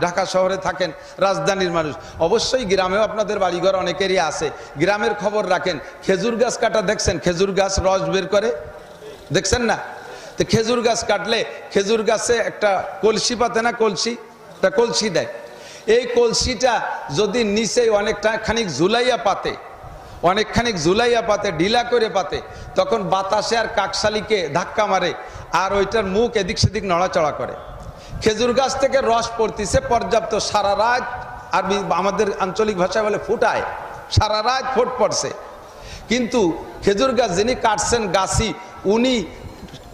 ঢাকা শহরে থাকেন, রাজধানীর মানুষ, অবশ্যই গ্রামেও আপনাদের বাড়িঘর অনেকেরই আছে, গ্রামের খবর রাখেন। খেজুর গাছ কাটা দেখছেন? খেজুর গাছ রস বের করে, দেখছেন না? তো খেজুর গাছ কাটলে খেজুর গাছে একটা কলসি পাতে না, কলসি, একটা কলসি দেয়। এই কলসিটা যদি নিচে অনেকটা খানিক ঝুলাইয়া পাতে, অনেকখানিক ঝুলাইয়া পাতে, ঢিলা করে পাতে, তখন বাতাসে আর কাকশালিকে ধাক্কা মারে আর ওইটার মুখ এদিক সেদিক নড়াচড়া করে। খেজুর গাছ থেকে রস পড়তিছে পর্যাপ্ত, সারা রাত, আর আমাদের আঞ্চলিক ভাষায় বলে ফুটায়, সারা রাত ফোট পড়ছে। কিন্তু খেজুর গাছ যিনি কাটছেন গাছি, উনি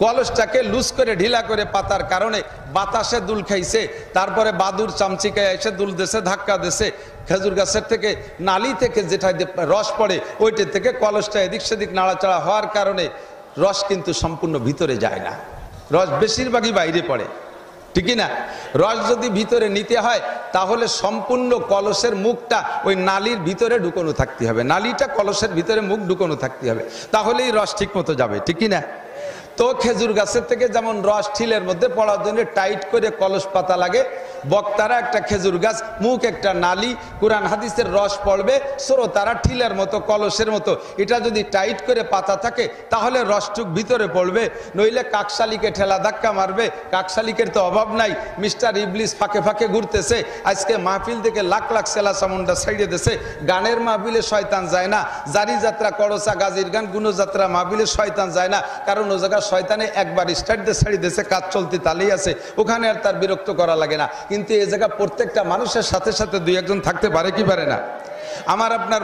কলসটাকে লুজ করে ঢিলা করে পাতার কারণে বাতাসে দুল খাইছে, তারপরে বাদুর চামচিকায় এসে দুল দেশে, ধাক্কা দেশে, খেজুর গাছের থেকে নালি থেকে যেটা রস পড়ে ওইটা থেকে কলসটা এদিক সেদিক নাড়াচাড়া হওয়ার কারণে রস কিন্তু সম্পূর্ণ ভিতরে যায় না, রস বেশিরভাগই বাইরে পড়ে, ঠিকই না? রস যদি ভিতরে নিতে হয় তাহলে সম্পূর্ণ কলসের মুখটা ওই নালির ভিতরে ঢুকানো থাকতে হবে, নালিটা কলসের ভিতরে মুখ ঢুকানো থাকতে হবে, তাহলেই রস ঠিক মতো যাবে, ঠিকই না? তো খেজুর গাছের থেকে যেমন রস ঠিলের মধ্যে পড়ার জন্য টাইট করে কলস পাতা লাগে, বক্তারা একটা খেজুর গাছ, মুখ একটা নালি, কোরআন হাদিসের রস পড়বে, শ্রোতারা ঠিলের মতো, কলসের মতো, এটা যদি টাইট করে পাতা থাকে তাহলে রসটুক ভিতরে পড়বে, নইলে কাকশালিকে ঠেলা ধাক্কা মারবে। কাকশালিকের তো অভাব নাই, মিস্টার ইবলিস ফাঁকে ফাঁকে ঘুরতেছে, আজকে মাহফিল থেকে লাখ লাখ সেলা সামুন্ডা ছাইড়ে দিয়েছে। গানের মাহফিলে শয়তান যায় না, জারি যাত্রা, করসা, গাজীর গান, গুণযাত্রা মাহফিলে শয়তান যায় না, কারণ ও জায়গা শয়তানে একবার স্টার্ট দিয়ে ছাড়ি দিয়েছে, কাজ চলতে তালেই আছে, ওখানে আর তার বিরক্ত করা লাগে না। কিন্তু এই জায়গা প্রত্যেকটা মানুষের সাথে সাথে দুই একজন থাকতে পারে কি পারে না? আমার আপনার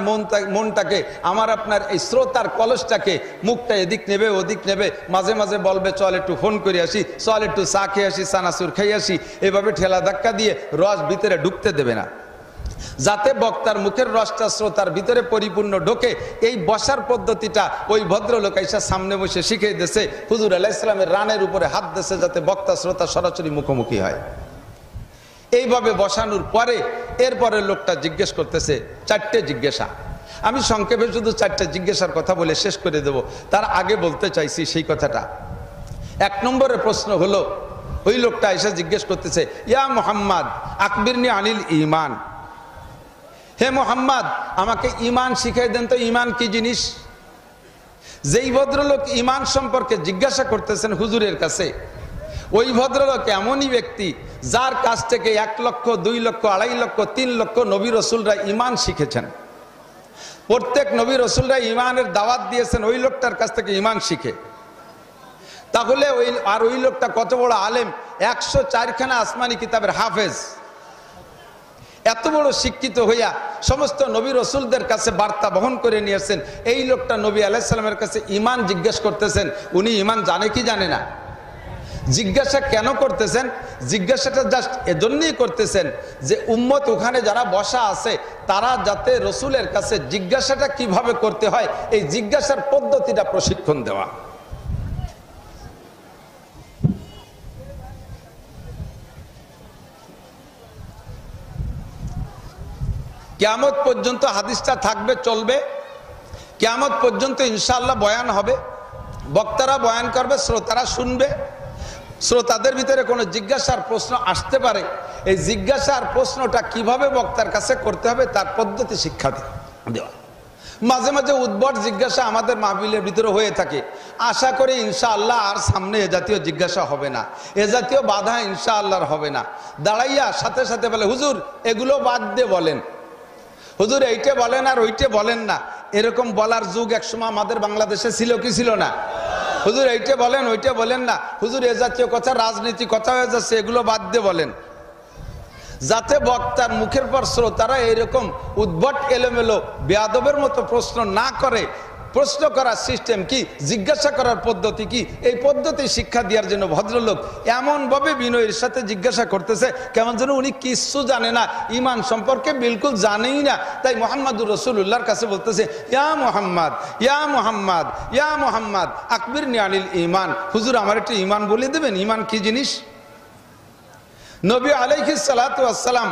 মনটাকে, আমার আপনার এই শ্রোতার কলসটাকে, মুখটা এদিক নেবে ওদিক নেবে, মাঝে মাঝে বলবে চল একটু ফোন করে আসি, চল একটু চা খেয়ে আসি, চানাচুর খেয়ে আসি, এভাবে ঠেলা ধাক্কা দিয়ে রস ভিতরে ঢুকতে দেবে না, যাতে বক্তার মুখের রসটা শ্রোতার ভিতরে পরিপূর্ণ ঢোকে। এই বসার পদ্ধতিটা ওই ভদ্রলোক এসে সামনে বসে শিখিয়ে দিয়েছে, হুজুর আলাইহিস সালামের রানের উপরে হাত দিয়েছে যাতে বক্তা শ্রোতা সরাসরি মুখোমুখি হয়। এইভাবে বসানোর পরে এরপরে লোকটা জিজ্ঞেস করতেছে, চারটে জিজ্ঞাসা, আমি সংক্ষেপে শুধু চারটে জিজ্ঞাসার কথা বলে শেষ করে দেব, তার আগে বলতে চাইছি সেই কথাটা। এক নম্বরের প্রশ্ন হলো, ওই লোকটা এসে জিজ্ঞেস করতেছে, ইয়া মুহাম্মদ আকবিরনি আনিল ঈমান, হে মুহাম্মদ আমাকে ঈমান শিখিয়ে দেন তো, ঈমান কি জিনিস? যেই ভদ্রলোক ঈমান সম্পর্কে জিজ্ঞাসা করতেছেন হুজুরের কাছে, ওই ভদ্রলোক এমনই ব্যক্তি যার কাছ থেকে 1 লক্ষ 2 লক্ষ 2.5 লক্ষ 3 লক্ষ নবী রসুলরা ঈমান শিখেছেন। প্রত্যেক নবী রসুলরা ঈমানের দাওয়াত দিয়েছেন ওই লোকটার কাছ থেকে ঈমান শিখে। তাহলে ওই লোকটা কত বড় আলেম, 104খানা আসমানি কিতাবের হাফেজ, এত বড় শিক্ষিত হইয়া সমস্ত নবী রসুলদের কাছে বার্তা বহন করে নিয়েছেন। এই লোকটা নবী আলাইহিস সালামের কাছে ঈমান জিজ্ঞেস করতেছেন, উনি ঈমান জানে কি জানে না? জিজ্ঞাসা কেন করতেছেন? জিজ্ঞাসাটা জাস্ট এজন্যই করতেছেন যে উম্মত ওখানে যারা বসা আছে তারা যাতে রসুলের কাছে জিজ্ঞাসাটা কিভাবে করতে হয় এই জিজ্ঞাসার পদ্ধতিটা প্রশিক্ষণ দেওয়া। কিয়ামত পর্যন্ত হাদিসটা থাকবে, চলবে, কিয়ামত পর্যন্ত ইনশাআল্লাহ বয়ান হবে, বক্তারা বয়ান করবে, শ্রোতারা শুনবে। শ্রোতাদের ভিতরে কোনো জিজ্ঞাসার প্রশ্ন আসতে পারে, এই জিজ্ঞাসার প্রশ্নটা কিভাবে বক্তার কাছে করতে হবে তার পদ্ধতি শিক্ষা দেওয়া। মাঝে মাঝে উদ্ভট জিজ্ঞাসা আমাদের মাহফিলের ভিতরে হয়ে থাকে, আশা করি ইনশাআল্লাহ আর সামনে এ জাতীয় জিজ্ঞাসা হবে না, এ জাতীয় বাধা ইনশাআল্লাহর হবে না। দাঁড়াইয়া সাথে সাথে বলে, হুজুর এগুলো বাদ দিয়ে বলেন, হুজুর এইটা বলেন আর ওইটা বলেন না, এরকম বলার যুগ একসময় আমাদের বাংলাদেশে ছিল কি ছিল না? হুজুর এইটা বলেন ওইটা বলেন না, হুজুর এ জাতীয় কথা, রাজনীতি কথা হয়ে যাচ্ছে, এগুলো বাদ দিয়ে বলেন, যাতে বক্তার মুখের পর শ্রোতারা এরকম উদ্ভট এলোমেলো বেয়াদবের মতো প্রশ্ন না করে। প্রশ্ন করার সিস্টেম কি, জিজ্ঞাসা করার পদ্ধতি কি, এই পদ্ধতি শিক্ষা দেওয়ার জন্য ভদ্রলোক এমনভাবে বিনয়ের সাথে জিজ্ঞাসা করতেছে কেমন যেন উনি কিচ্ছু জানে না, ঈমান সম্পর্কে বিলকুল জানেই না। তাই মুহাম্মদুর রাসূলুল্লাহর কাছে বলতেছে, ইয়া মুহাম্মদ ইয়া মুহাম্মদ ইয়া মুহাম্মদ আকবিরনি আনিল ঈমান, হুজুর আমার একটু ঈমান বলে দেবেন, ঈমান কি জিনিস? নবী আলাইহিস সালাতু ওয়াস সালাম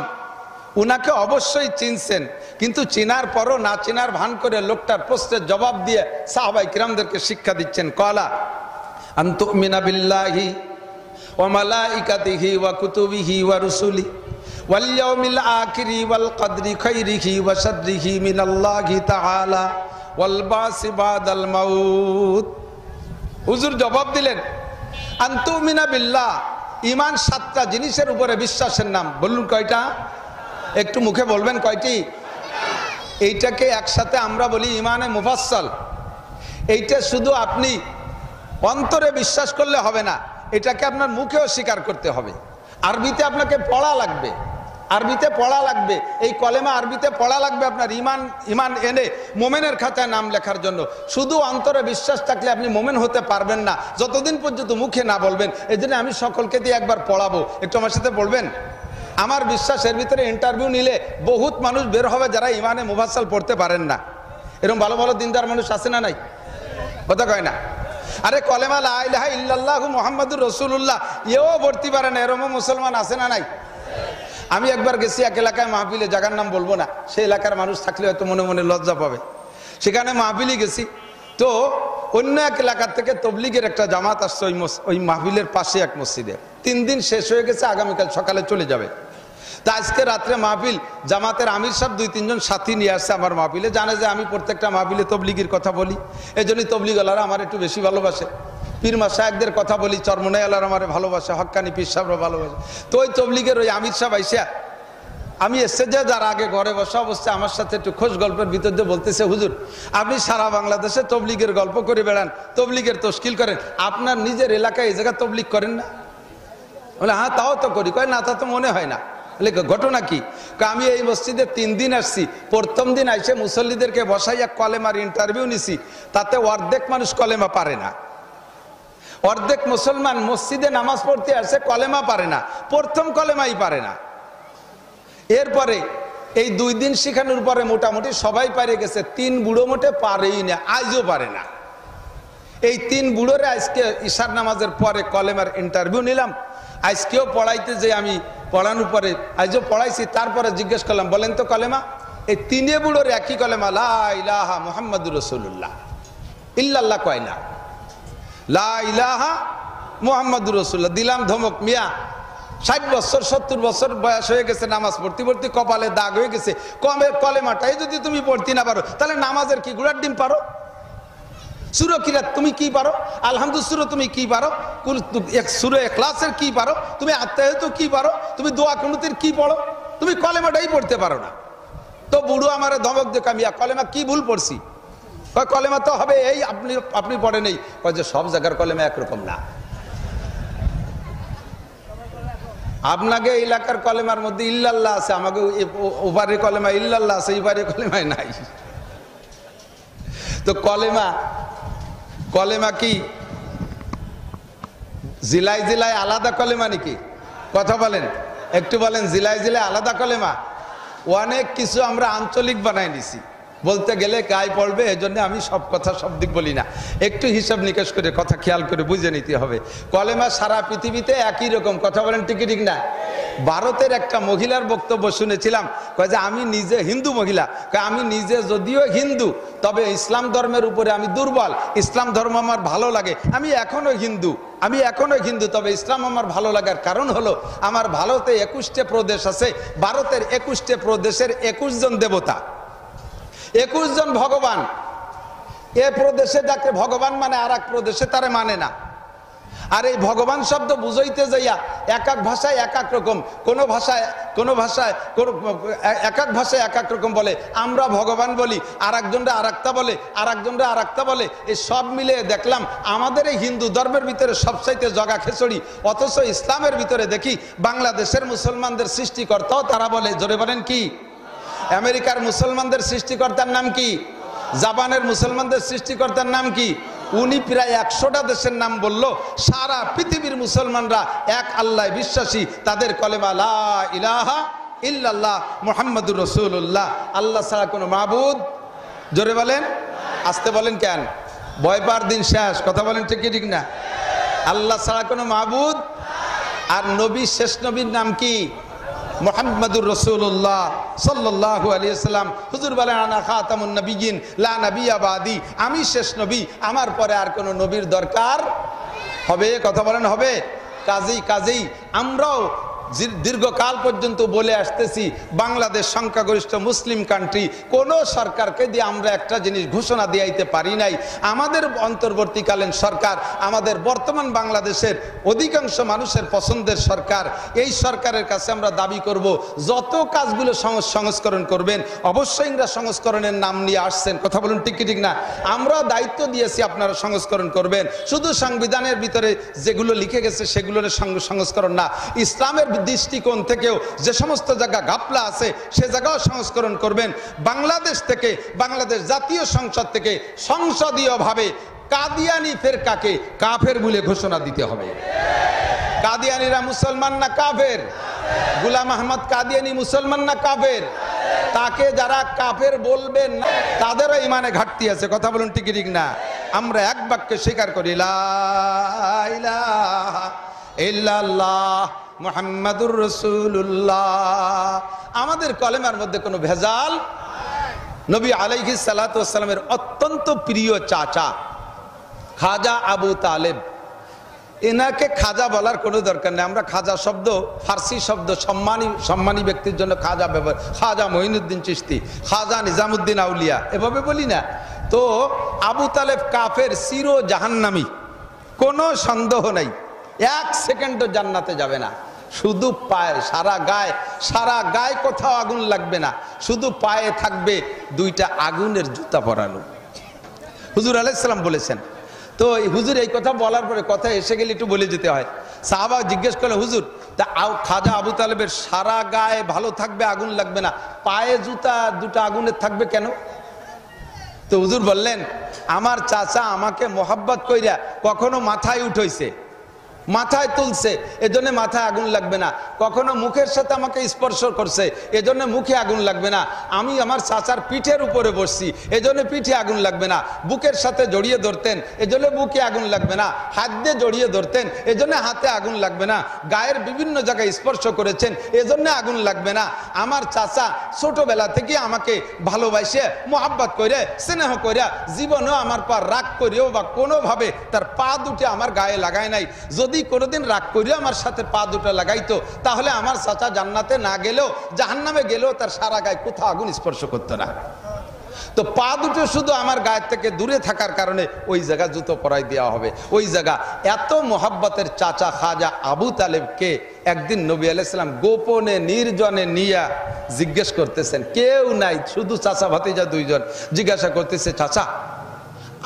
উনাকে অবশ্যই চিনছেন, কিন্তু চেনার পরও না চেনার ভান করে লোকটার প্রশ্নের জবাব দিয়ে সাহাবায়ে কিরামদেরকে শিক্ষা দিচ্ছেন। ক্বালা আন তুমিনা বিল্লাহি ওয়া মালাইকাতিহি ওয়া কুতুবিহি ওয়া রুসুলি ওয়াল ইয়াউমিল আখিরি ওয়াল কদরি খাইরিহি ওয়া শাররিহি মিনাল্লাহি তাআলা ওয়াল বাসি বাদাল মাউত। হুজুর জবাব দিলেন, আনতুমিনা বিল্লাহ, ঈমান 7টা জিনিসের উপরে বিশ্বাসের নাম। বলুন কয়টা? একটু মুখে বলবেন কয়টি? এইটাকে একসাথে আমরা বলি ঈমানে মুফাসসাল। এইটা শুধু আপনি অন্তরে বিশ্বাস করলে হবে না, এটাকে আপনার মুখেও স্বীকার করতে হবে। আরবিতে আপনাকে পড়া লাগবে, আরবিতে পড়া লাগবে, এই কলেমা আরবিতে পড়া লাগবে আপনার ঈমান এনে মোমেনের খাতায় নাম লেখার জন্য। শুধু অন্তরে বিশ্বাস থাকলে আপনি মোমেন হতে পারবেন না যতদিন পর্যন্ত মুখে না বলবেন। এই জন্য আমি সকলকে দিয়ে একবার পড়াবো, একটু আমার সাথে বলবেন। আমার বিশ্বাস এর ভিতরে ইন্টারভিউ নিলে বহুত মানুষ বের হবে যারা ঈমানে মুফাসসাল পড়তে পারেন না। এরকম ভালো ভালো দিনদার মানুষ আছে না নাই? কথা কয় না? আরে কলেমা লা ইলাহা ইল্লাল্লাহু মুহাম্মাদুর রাসূলুল্লাহ এও পড়তে পারে না, এরকম মুসলমান আছে না নাই? আমি একবার গেছি এক এলাকায় মাহফিলে, জায়গার নাম বলবো না, সেই এলাকার মানুষ থাকলে হয়তো মনে মনে লজ্জা পাবে। সেখানে মাহফিলে গেছি, তো অন্য এক এলাকার থেকে তবলিগের একটা জামাত আসছে ওই মাহফিলের পাশে এক মসজিদে। 3 দিন শেষ হয়ে গেছে, আগামীকাল সকালে চলে যাবে। তা আজকে রাত্রে মাহফিল, জামাতের আমির সাহেব 2-3 জন সাথী নিয়ে আসছে আমার মাহফিলে। জানে যে আমি প্রত্যেকটা মাহফিলে তবলিগের কথা বলি, এই জন্যই তবলিগওয়ালারা আমার একটু বেশি ভালোবাসে। পীর মাশায়েখদের কথা বলি, চরমনাইওয়ালারা আমার ভালোবাসে, হক্কানি পীর সাহেবরা ভালোবাসে। তো ওই তবলিগের ওই আমির সাহেব আইসা, আমি স্টেজে যার আগে ঘরে বসা অবস্থায় আমার সাথে একটু খোঁজ গল্পের ভিতর দিয়ে বলতেছে, হুজুর আপনি সারা বাংলাদেশে তবলিগের গল্প করে বেড়ান, তবলিগের তশকিল করেন, আপনার নিজের এলাকায় এই জায়গায় তবলিগ করেন না? বলে হ্যাঁ তাও তো করি। কয় না, তা তো মনে হয় না। ঘটনা কি? আমি এই মসজিদে 3 দিন আসছি, প্রথম দিন আইসে মুসল্লিদেরকে বসাইয়া কলেমার ইন্টারভিউ নিছি, তাতে অর্ধেক মানুষ কলেমা পারে না। অর্ধেক মুসলমান মসজিদে নামাজ পড়তে আসছে, কলেমা পারে না, প্রথম কলেমাই পারে না। এরপরে এই 2 দিন শিখানোর পরে মোটামুটি সবাই পারে গেছে, 3 বুড়ো মোটে পারেই না, আজও পারে না। এই 3 বুড়োরে আজকে ইশার নামাজের পরে কলেমার ইন্টারভিউ নিলাম। আজকেও পড়াইতে যে আমি পড়ানোর পরে আজও পড়াইছি, তারপরে জিজ্ঞেস করলাম, বলেন তো কলেমা? এই 3 বুড়োর একই কলেমা, লা ইলাহা মুহাম্মাদুর রাসূলুল্লাহ। ইল্লাল্লাহ কয় না, লা ইলাহা মুহাম্মাদুর রাসূলুল্লাহ। দিলাম ধমক, মিয়া 60 বছর 70 বছর বয়স হয়ে গেছে, নামাজ পড়তে পড়তে কপালে দাগ হয়ে গেছে, কলেমাটাই যদি তুমি পড়তে না পারো তাহলে নামাজের কি গুড়ার ডিম পারো? সূরা কিরাত তুমি কি পারো? আলহামদুলিল্লাহ সূরা তুমি কি পারো? সূরা ইখলাসের কি পারো? তুমি আত্মায়াত কি পারো? তুমি দোয়া কুনুতের কি পড়ো? তুমি কলেমাটাই পড়তে পারো না। তো বুড়ো আমারে ধমক দিয়ে, কামিয়া কলেমা কি ভুল পড়ছি? কয় কলেমা তো হবে এই, আপনি পড়ে নেই। কয় যে সব জায়গার কলেমা একরকম না। আপনাকে এলাকার কলেমার মধ্যে ইল্লাল্লাহ আছে, আমাকে ওপারে কলেমা ইল্লাল্লাহ আছে, এইপারে কলেমায় নাই। তো কলেমা কি জিলায় জিলায় আলাদা কলেমা নাকি? কথা বলেন, একটু বলেন, জিলায় জিলায় আলাদা কলেমা? অনেক কিছু আমরা আঞ্চলিক বানাই নিছি, বলতে গেলে গায়ে পড়বে, এজন্য আমি সব কথা সব দিক বলি না। একটু হিসাব নিকাশ করে কথা খেয়াল করে বুঝে নিতে হবে। কলেমা সারা পৃথিবীতে একই রকম। কথা বলেন ঠিক ঠিক না? ভারতের একটা মহিলার বক্তব্য শুনেছিলাম, কয় যে আমি নিজে হিন্দু মহিলা, আমি নিজে যদিও হিন্দু, তবে ইসলাম ধর্মের উপরে আমি দুর্বল, ইসলাম ধর্ম আমার ভালো লাগে, আমি এখনো হিন্দু, তবে ইসলাম আমার ভালো লাগার কারণ হলো আমার ভারতে 21টা প্রদেশ আছে, ভারতের 21টা প্রদেশের 21 জন দেবতা, 21 জন ভগবান। এ প্রদেশে যাকে ভগবান মানে আর এক প্রদেশে তারে মানে না। আর এই ভগবান শব্দ বুঝাইতে যাইয়া এক এক ভাষায় এক এক রকম, এক এক ভাষায় এক এক রকম বলে। আমরা ভগবান বলি, আর একজনরা আর একটা বলে, আর একজনরা আর একটা বলে। এই সব মিলে দেখলাম আমাদের এই হিন্দু ধর্মের ভিতরে সবচাইতে জগা খেচড়ি, অথচ ইসলামের ভিতরে দেখি বাংলাদেশের মুসলমানদের সৃষ্টিকর্তাও তারা বলে। জোরে বলেন কি? আমেরিকার মুসলমানদের সৃষ্টিকর্তার নাম কি? জাপানের মুসলমানদের সৃষ্টিকর্তার নাম কি? উনি প্রায় 100টা দেশের নাম বলল। সারা পৃথিবীর মুসলমানরা এক আল্লাহ বিশ্বাসী, তাদের কলেমা লা ইলাহা ইল্লাল্লাহ মুহাম্মাদুর রাসূলুল্লাহ। আল্লাহ ছাড়া কোনো মাবুদ, জোরে বলেন, আস্তে বলেন কেন, ভয় পাওয়ার দিন শেষ। কথা বলেন ঠিক ঠিক না? আল্লাহ ছাড়া কোনো মাবুদ। আর নবী, শেষ নবীর নাম কি? মুহাম্মাদুর রাসূলুল্লাহ সাল্লাল্লাহু আলাইহি সাল্লাম। হুজুর বলেন, আনা খাতামুন নবিয়্যিন লা নাবিয়্যা বাদি, আমি শেষ নবী, আমার পরে আর কোনো নবীর দরকার হবে। কথা বলেন হবে? কাজেই আমরাও দীর্ঘকাল পর্যন্ত বলে আসতেছি, বাংলাদেশ সংখ্যাগরিষ্ঠ মুসলিম কান্ট্রি, কোন সরকারকে দিয়ে আমরা একটা জিনিস ঘোষণা দিয়াইতে পারি নাই। আমাদের অন্তর্বর্তীকালীন সরকার আমাদের বর্তমান বাংলাদেশের অধিকাংশ মানুষের পছন্দের সরকার। এই সরকারের কাছে আমরা দাবি করব, যত কাজগুলো সংস্করণ করবেন, অবশ্যই ইংরা সংস্করণের নাম নিয়ে আসছেন, কথা বলুন ঠিক কি ঠিক না? আমরা দায়িত্ব দিয়েছি আপনারা সংস্করণ করবেন। শুধু সংবিধানের ভিতরে যেগুলো লিখে গেছে সেগুলোর সংস্করণ না, ইসলামের দৃষ্টিকোণ থেকেও যে সমস্ত জায়গা ঘাপলা আছে সে জায়গাও সংস্করণ করবেন। বাংলাদেশ থেকে, বাংলাদেশ জাতীয় সংসদ থেকে সংসদীয়ভাবে কাদিয়ানি ফেরকাকে কাফের বলে ঘোষণা দিতে হবে। কাদিয়ানিরা মুসলমান না কাফের? গোলাম আহমদ কাদিয়ানি মুসলমান না কাফের? তাকে যারা কাফের বলবেন না তাদেরও ইমানে ঘাটতি আছে, কথা বলুন ঠিক ঠিক না? আমরা এক বাক্যে স্বীকার করি, লা ইলাহা ইল্লাল্লাহ মুহাম্মাদুর রাসূলুল্লাহ। আমাদের কলেমার মধ্যে কোনো ভেজাল। নবী আলাইহিস সালাতু ওয়াস সালামের অত্যন্ত প্রিয় চাচা খাজা আবু তালেব, এনাকে খাজা বলার কোনো দরকার নেই। আমরা খাজা শব্দ ফার্সি শব্দ, সম্মানী ব্যক্তির জন্য খাজা ব্যবহার, খাজা মঈনুদ্দিন চিশতি, খাজা নিজামুদ্দিন আউলিয়া এভাবে বলি না। তো আবু তালেব কাফের, চির জাহান্নামী, কোনো সন্দেহ নাই, এক সেকেন্ডও জান্নাতে যাবে না। শুধু পায়ে, সারা গায়ে কোথাও আগুন লাগবে না, শুধু পায়ে থাকবে দুইটা আগুনের জুতা পরানো। হুজুর আলাইহিস সালাম বলেছেন। তো হুজুর এই কথা বলার পরে কথা এসে গেলে একটু বলে যেতে হয়। সাহাবা জিজ্ঞেস করলে, হুজুর তা খাজা আবু তালেবের সারা গায়ে ভালো থাকবে, আগুন লাগবে না, পায়ে জুতা দুটো আগুনের থাকবে কেন? তো হুজুর বললেন, আমার চাচা আমাকে মোহাব্বত কইরা কখনো মাথায় উঠাইছে, মাথায় তুলছে, এজন্য মাথায় আগুন লাগবে না। কখনো মুখের সাথে আমাকে স্পর্শ করছে, এজন্য মুখে আগুন লাগবে না। আমি আমার চাচার পিঠের উপরে বসছি, এজন্য পিঠে আগুন লাগবে না। বুকের সাথে জড়িয়ে ধরতেন, এজন্য বুকে আগুন লাগবে না। হাত দিয়ে জড়িয়ে ধরতেন, এজন্য হাতে আগুন লাগবে না। গায়ের বিভিন্ন জায়গায় স্পর্শ করেছেন, এজন্য আগুন লাগবে না। আমার চাচা ছোটবেলা থেকে আমাকে ভালোবাসে, মোহাব্বত করে, স্নেহ করে, জীবনেও আমার পা রাগ করেও বা কোনোভাবে তার পা দুটো আমার গায়ে লাগায় নাই। যদি কোনোদিন রাগ করিও আমার সাথে পা দুটো লাগাইতো, তাহলে আমার চাচা জান্নাতে না গেলেও, জাহান্নামে গেলেও তার সারা গায়ে কোথাও আগুন স্পর্শ করতো না। তো পা দুটো শুধু আমার গায়ের থেকে দূরে থাকার কারণে ওই জায়গা জুতো পরাই দেওয়া হবে। ওই জায়গা এত মোহাব্বতের চাচা খাজা আবু তালেবকে একদিন নবী আলাইহিস সালাম গোপনে নির্জনে নিয়া জিজ্ঞেস করতেছেন, কেউ নাই, শুধু চাচা ভাতিজা দুইজন, জিজ্ঞাসা করতেছে, চাচা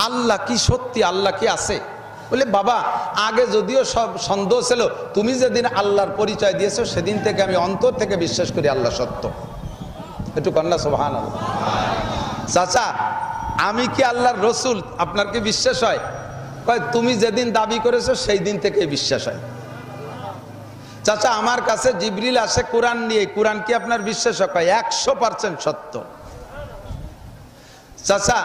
আল্লাহ কি সত্যি, আল্লাহ কি আছে? বলে, বাবা আগে যদিও সব সন্দেহ ছিল, তুমি যেদিন আল্লাহর পরিচয় দিয়েছো সেদিন থেকে আমি অন্তর থেকে বিশ্বাস করি আল্লাহ সত্য। একটু কন্যা সুবহানাল্লাহ। চাচা আমি কি আল্লাহর রসুল, আপনার কি বিশ্বাস হয়? কয়, তুমি যেদিন দাবি করেছো সেই দিন থেকে বিশ্বাস হয়। চাচা আমার কাছে জিবরিল আসে কোরআন নিয়ে, কোরআন কি আপনার বিশ্বাস হয়? কয় 100% সত্য। চাচা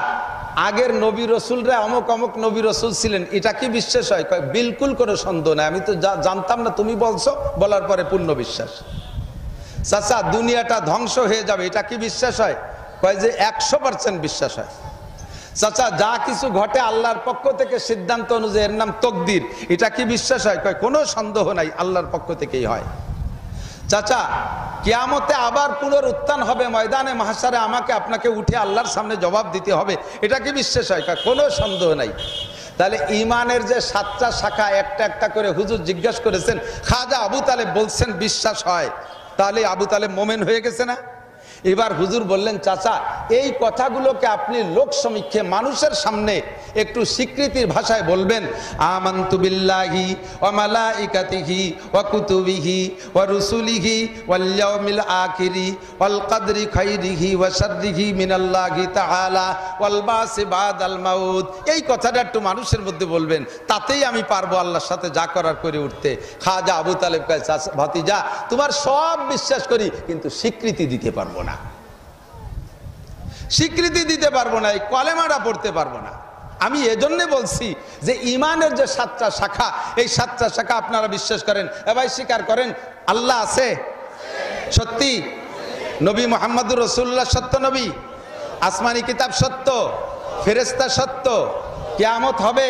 আগের নবী রসুলরা অমুক অমুক নবী রসুল ছিলেন, এটা কি বিশ্বাস হয়? কয় বিলকুল কোনো সন্দেহ নাই, আমি তো জানতাম না, তুমি বলছো, বলার পরে পূর্ণ বিশ্বাস। চাচা দুনিয়াটা ধ্বংস হয়ে যাবে, এটা কি বিশ্বাস হয়? কয় যে 100% বিশ্বাস হয়। চাচা যা কিছু ঘটে আল্লাহর পক্ষ থেকে সিদ্ধান্ত অনুযায়ী, এর নাম তকদির, এটা কি বিশ্বাস হয়? কয় কোনো সন্দেহ নাই, আল্লাহর পক্ষ থেকেই হয়। চাচা কিয়ামতে আবার পুনরুত্থান হবে, ময়দানে মাহশারে আমাকে আপনাকে উঠে আল্লাহর সামনে জবাব দিতে হবে, এটা কি বিশ্বাস হয়? কোনো সন্দেহ নাই। তাহলে ইমানের যে 7টা শাখা একটা একটা করে হুজুর জিজ্ঞাসা করেছেন, খাজা আবু তালেব বলছেন বিশ্বাস হয়, তাহলে আবু তালেব মোমেন হয়ে গেছে না? এবার হুজুর বললেন, চাচা এই কথাগুলোকে আপনি লোক সমীক্ষে মানুষের সামনে একটু স্বীকৃতির ভাষায় বলবেন, আমানতু বিল্লাহি ওয়া মালাইকাতিহি ওয়া কুতুবিহি ওয়া রুসুলিহি ওয়াল ইয়াউমিল আখিরি ওয়াল কদরি খাইরিহি ওয়া শাররিহি মিনাল্লাহি তাআলা ওয়াল বাসি বাদাল মাউত। এই কথাটা একটু মানুষের মধ্যে বলবেন, তাতেই আমি পারবো আল্লাহর সাথে যা করার করে উঠতে। খাজা আবু তালেব কয়, চাচা ভাতিজা তোমার সব বিশ্বাস করি, কিন্তু স্বীকৃতি দিতে পারবো না, স্বীকৃতি দিতে পারবো না, এই কলেমাটা পড়তে পারবো না। আমি এজন্য বলছি যে ইমানের যে 7টা শাখা, এই 7টা শাখা আপনারা বিশ্বাস করেন, এবার স্বীকার করেন আল্লাহ আছে সত্যি, নবী মুহাম্মদুর রাসূলুল্লাহ সত্য নবী, আসমানি কিতাব সত্য, ফেরেশতা সত্য, কিয়ামত হবে,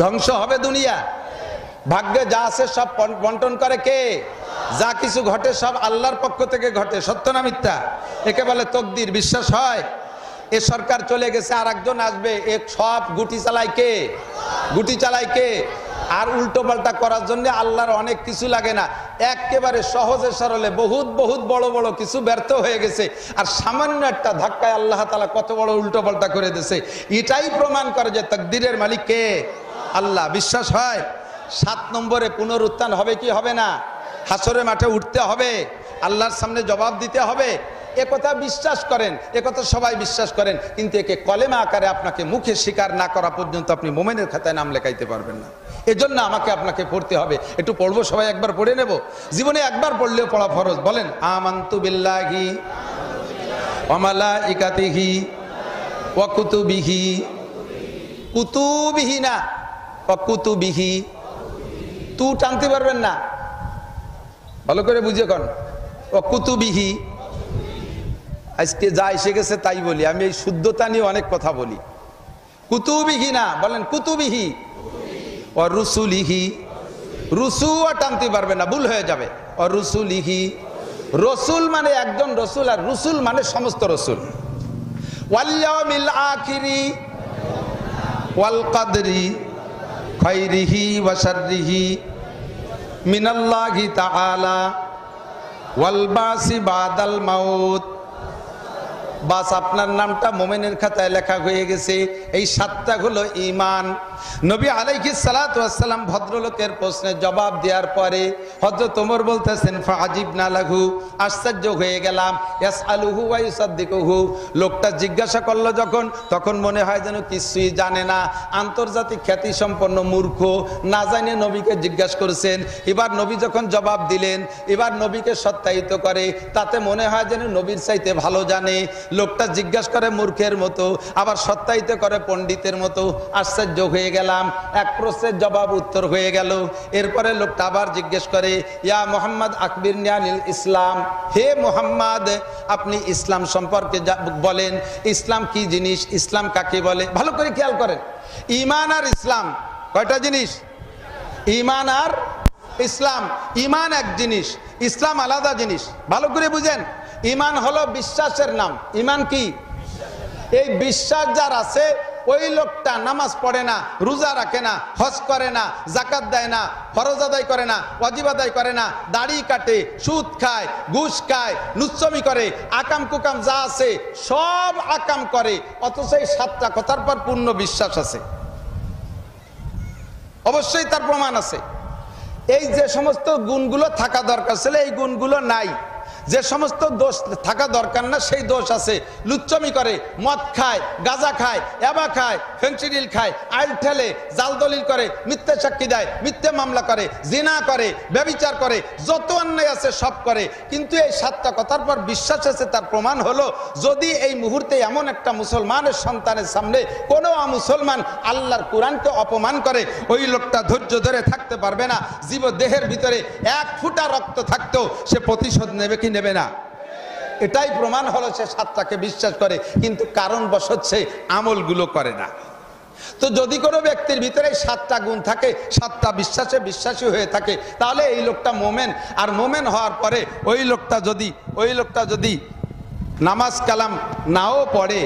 ধ্বংস হবে দুনিয়া, ভাগ্যে যা আছে সব বন্টন করে কে? যা কিছু ঘটে সব আল্লাহর পক্ষ থেকে ঘটে, সত্য না মিথ্যা? একে বলে তকদির। বিশ্বাস হয়? এ সরকার চলে গেছে, আর একজন আসবে, এক সব গুটি চালায় কে? গুটি চালায় কে? আর উল্টো পাল্টা করার জন্য আল্লাহর অনেক কিছু লাগে না, একেবারে সহজে সরলে বহুত বহুত বড় বড় কিছু ব্যর্থ হয়ে গেছে, আর সামান্য একটা ধাক্কায় আল্লাহ তাআলা কত বড় উল্টো পাল্টা করে দিয়েছে। এটাই প্রমাণ করে যে তাকদীরের মালিক কে? আল্লাহ। বিশ্বাস হয়? 7 নম্বরে পুনরুত্থান হবে কি হবে না? হাসরের মাঠে উঠতে হবে, আল্লাহর সামনে জবাব দিতে হবে। একথা বিশ্বাস করেন, একথা সবাই বিশ্বাস করেন, কিন্তু একে কলেমা আকারে আপনাকে মুখে স্বীকার না করা পর্যন্ত আপনি মুমিনের খাতায় নাম লেখাইতে পারবেন না। এজন্য আমাকে আপনাকে পড়তে হবে। একটু পড়বো, সবাই একবার পড়ে নেব। জীবনে একবার পড়লেও পড়া ফরজ। বলেন আমানতু বিল্লাহি ওয়া মালাইকাতিহি ওয়া কুতুবিহি, কুতুবিহি না ওয়া কুতুবিহি, তু টানতে পারবেন না, ভালো করে বুঝে কোন ওয়া কুতুবিহি। আজকে যা এসে গেছে তাই বলি, আমি এই শুদ্ধতা নিয়ে অনেক কথা বলি। কুতুবিহি না, বলেন কুতুবিহি। ও রুসুলিহি, রুসুও টানতে পারবে না, ভুল হয়ে যাবে। ও রুসুলিহি, রসুল মানে একজন রসুল, আর রসুল মানে সমস্ত রসুল। ওয়াল ইয়াউমিল আখিরি ওয়াল কদরি খাইরিহি ওয়া শাররিহি মিনাল্লাহি তাআলা ওয়াল বাসি বাদাল মাউত। বাস আপনার নামটা মোমেনের খাতায় লেখা হয়ে গেছে। এই 7টা হলো ঈমান। নবী আলাইহিস সালাতু ওয়াস সালাম ভদ্রলোকের প্রশ্নের জবাব দেওয়ার পরে হযরত ওমর বলতেছেন ফাআজিবনা লাহু, আশ্চর্য হয়ে গেলাম। ইয়াসআলুহু ওয়া ইউসাদ্দিকুহু, লোকটা জিজ্ঞাসা করলো যখন, তখন মনে হয় যেন কিছুই জানে না, আন্তর্জাতিক খ্যাতি সম্পন্ন মূর্খ, না জানে নবীকে জিজ্ঞাসা করেছেন। এবার নবী যখন জবাব দিলেন, এবার নবীকে সত্যায়িত করে, তাতে মনে হয় যেন নবীর চাইতে ভালো জানে। লোকটা জিজ্ঞাসা করে মূর্খের মতো, আবার সত্যায়িত করে পণ্ডিতের মতো। আশ্চর্য হয়ে গেলাম, এক প্রশ্নের জবাব উত্তর হয়ে গেল। এরপরে লোকটা আবার জিজ্ঞেস করে ইয়া মুহাম্মদ আকবিরনি আনিল ইসলাম, হে মুহাম্মদ আপনি ইসলাম সম্পর্কে বলেন, ইসলাম কি জিনিস, ইসলাম কাকে বলে? ভালো করে খেয়াল করেন, ঈমান আর ইসলাম কয়টা জিনিস? ঈমান আর ইসলাম। ঈমান এক জিনিস, ইসলাম আলাদা জিনিস। ভালো করে বুঝেন, ঈমান হলো বিশ্বাসের নাম। ঈমান কি? এই বিশ্বাস যার আছে, ওই লোকটা নামাজ পড়ে না, রোজা রাখে না, হজ করে না, যাকাত দেয় না, ফরজ আদায় করে না, ওয়াজিব আদায় করে না, দাড়ি কাটে, সুদ খায়, ঘুষ খায়, নুচ্ছমি করে, আকাম কুকাম যা আছে সব আকাম করে, অথচ এই 7টা কথার পর পূর্ণ বিশ্বাস আছে। অবশ্যই তার প্রমাণ আছে। এই যে সমস্ত গুণগুলো থাকা দরকার ছিল, এই গুণগুলো নাই। যে সমস্ত দোষ থাকা দরকার না সেই দোষ আছে। লুচ্চমি করে, মদ খায়, গাঁজা খায়, ইয়াবা খায়, ফেন্সিডিল খায়, আইল ঠেলে, জাল দলিল করে, মিথ্যে সাক্ষী দেয়, মিথ্যে মামলা করে, জিনা করে, ব্যভিচার করে, যত অন্যায় আছে সব করে। কিন্তু এই 7টা কথার পর বিশ্বাস আছে। তার প্রমাণ হলো, যদি এই মুহূর্তে এমন একটা মুসলমানের সন্তানের সামনে কোনো মুসলমান আল্লাহর কোরআনকে অপমান করে, ওই লোকটা ধৈর্য ধরে থাকতে পারবে না। জীব দেহের ভিতরে 1 ফোঁটা রক্ত থাকতেও সে প্রতিশোধ নেবে কি নেবে না? এটাই প্রমাণ হলো সে 7টাকে বিশ্বাস করে, কিন্তু কারণবশত সে আমলগুলো করে না। তো যদি কোনো ব্যক্তির ভিতরে 7টা গুণ থাকে, 7টা বিশ্বাসে বিশ্বাসী হয়ে থাকে, তাহলে এই লোকটা মোমেন। আর মোমেন হওয়ার পরে ওই লোকটা যদি নামাজ কালাম নাও পড়ে,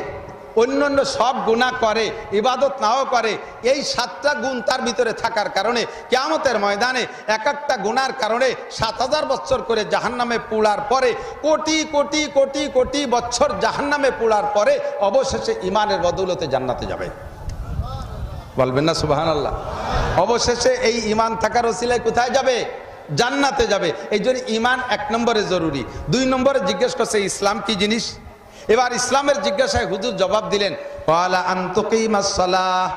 অন্যান্য সব গুনাহ করে, ইবাদত নাও করে, এই 7টা গুণ তার ভিতরে থাকার কারণে কিয়ামতের ময়দানে এক একটা গুনার কারণে 7000 বছর করে জাহান্নামে পোড়ার পরে, কোটি কোটি কোটি কোটি বছর জাহান্নামে পোড়ার পরে অবশেষে ঈমানের বদৌলতে জান্নাতে যাবে। বলবেন না সুবহানাল্লাহ? অবশেষে এই ঈমান থাকার ওসিলায় কোথায় যাবে? জান্নাতে যাবে। এই জন্য ঈমান 1 নম্বরে জরুরি। 2 নম্বরে জিজ্ঞেস করছে ইসলাম কি জিনিস। এবার ইসলামের জিজ্ঞাসায় হুজুর জবাব দিলেন, ওয়ালা আনতুকিমাস সালাহ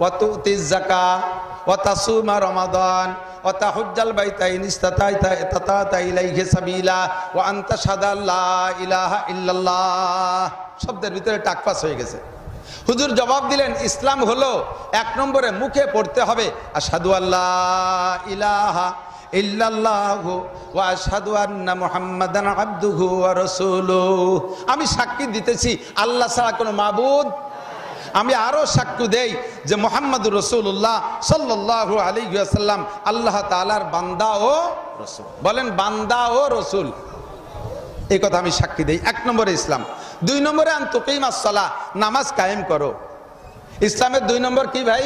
ওয়া তুতিজ যাকাত ওয়া তাসুমা রমাদান ওয়া তাহুজ্জাল বাইতা ইন ইসতাতা ইলাইহি সাবিলা ওয়া আনতা শাহাদা লা ইলাহা ইল্লাল্লাহ। শব্দের ভিতরে টাকপাস হয়ে গেছে। হুজুর জবাব দিলেন, ইসলাম হলো 1 নম্বরে মুখে পড়তে হবে আশহাদু আল্লা ইলাহা ইল্লাল্লাহু ওয়া আশহাদু আন্না মুহাম্মাদান আবদুহু ওয়া রাসূলুহু। আমি সাক্ষী দিতেছি আল্লাহ ছাড়া কোনো মাবুদ, আমি আরো সাক্ষ্য দেই যে মুহাম্মদুর রাসূলুল্লাহ সাল্লাল্লাহু আলাইহি ওয়াসাল্লাম আল্লাহ তাআলার বান্দা ও রাসূল। বলেন বান্দা ও রাসূল, এই কথা আমি সাক্ষী দেই। 1 নম্বরে ইসলাম। 2 নম্বরে আন তুকিমাস সালাহ, নামাজ কায়েম করো। ইসলামের 2 নম্বর কি ভাই?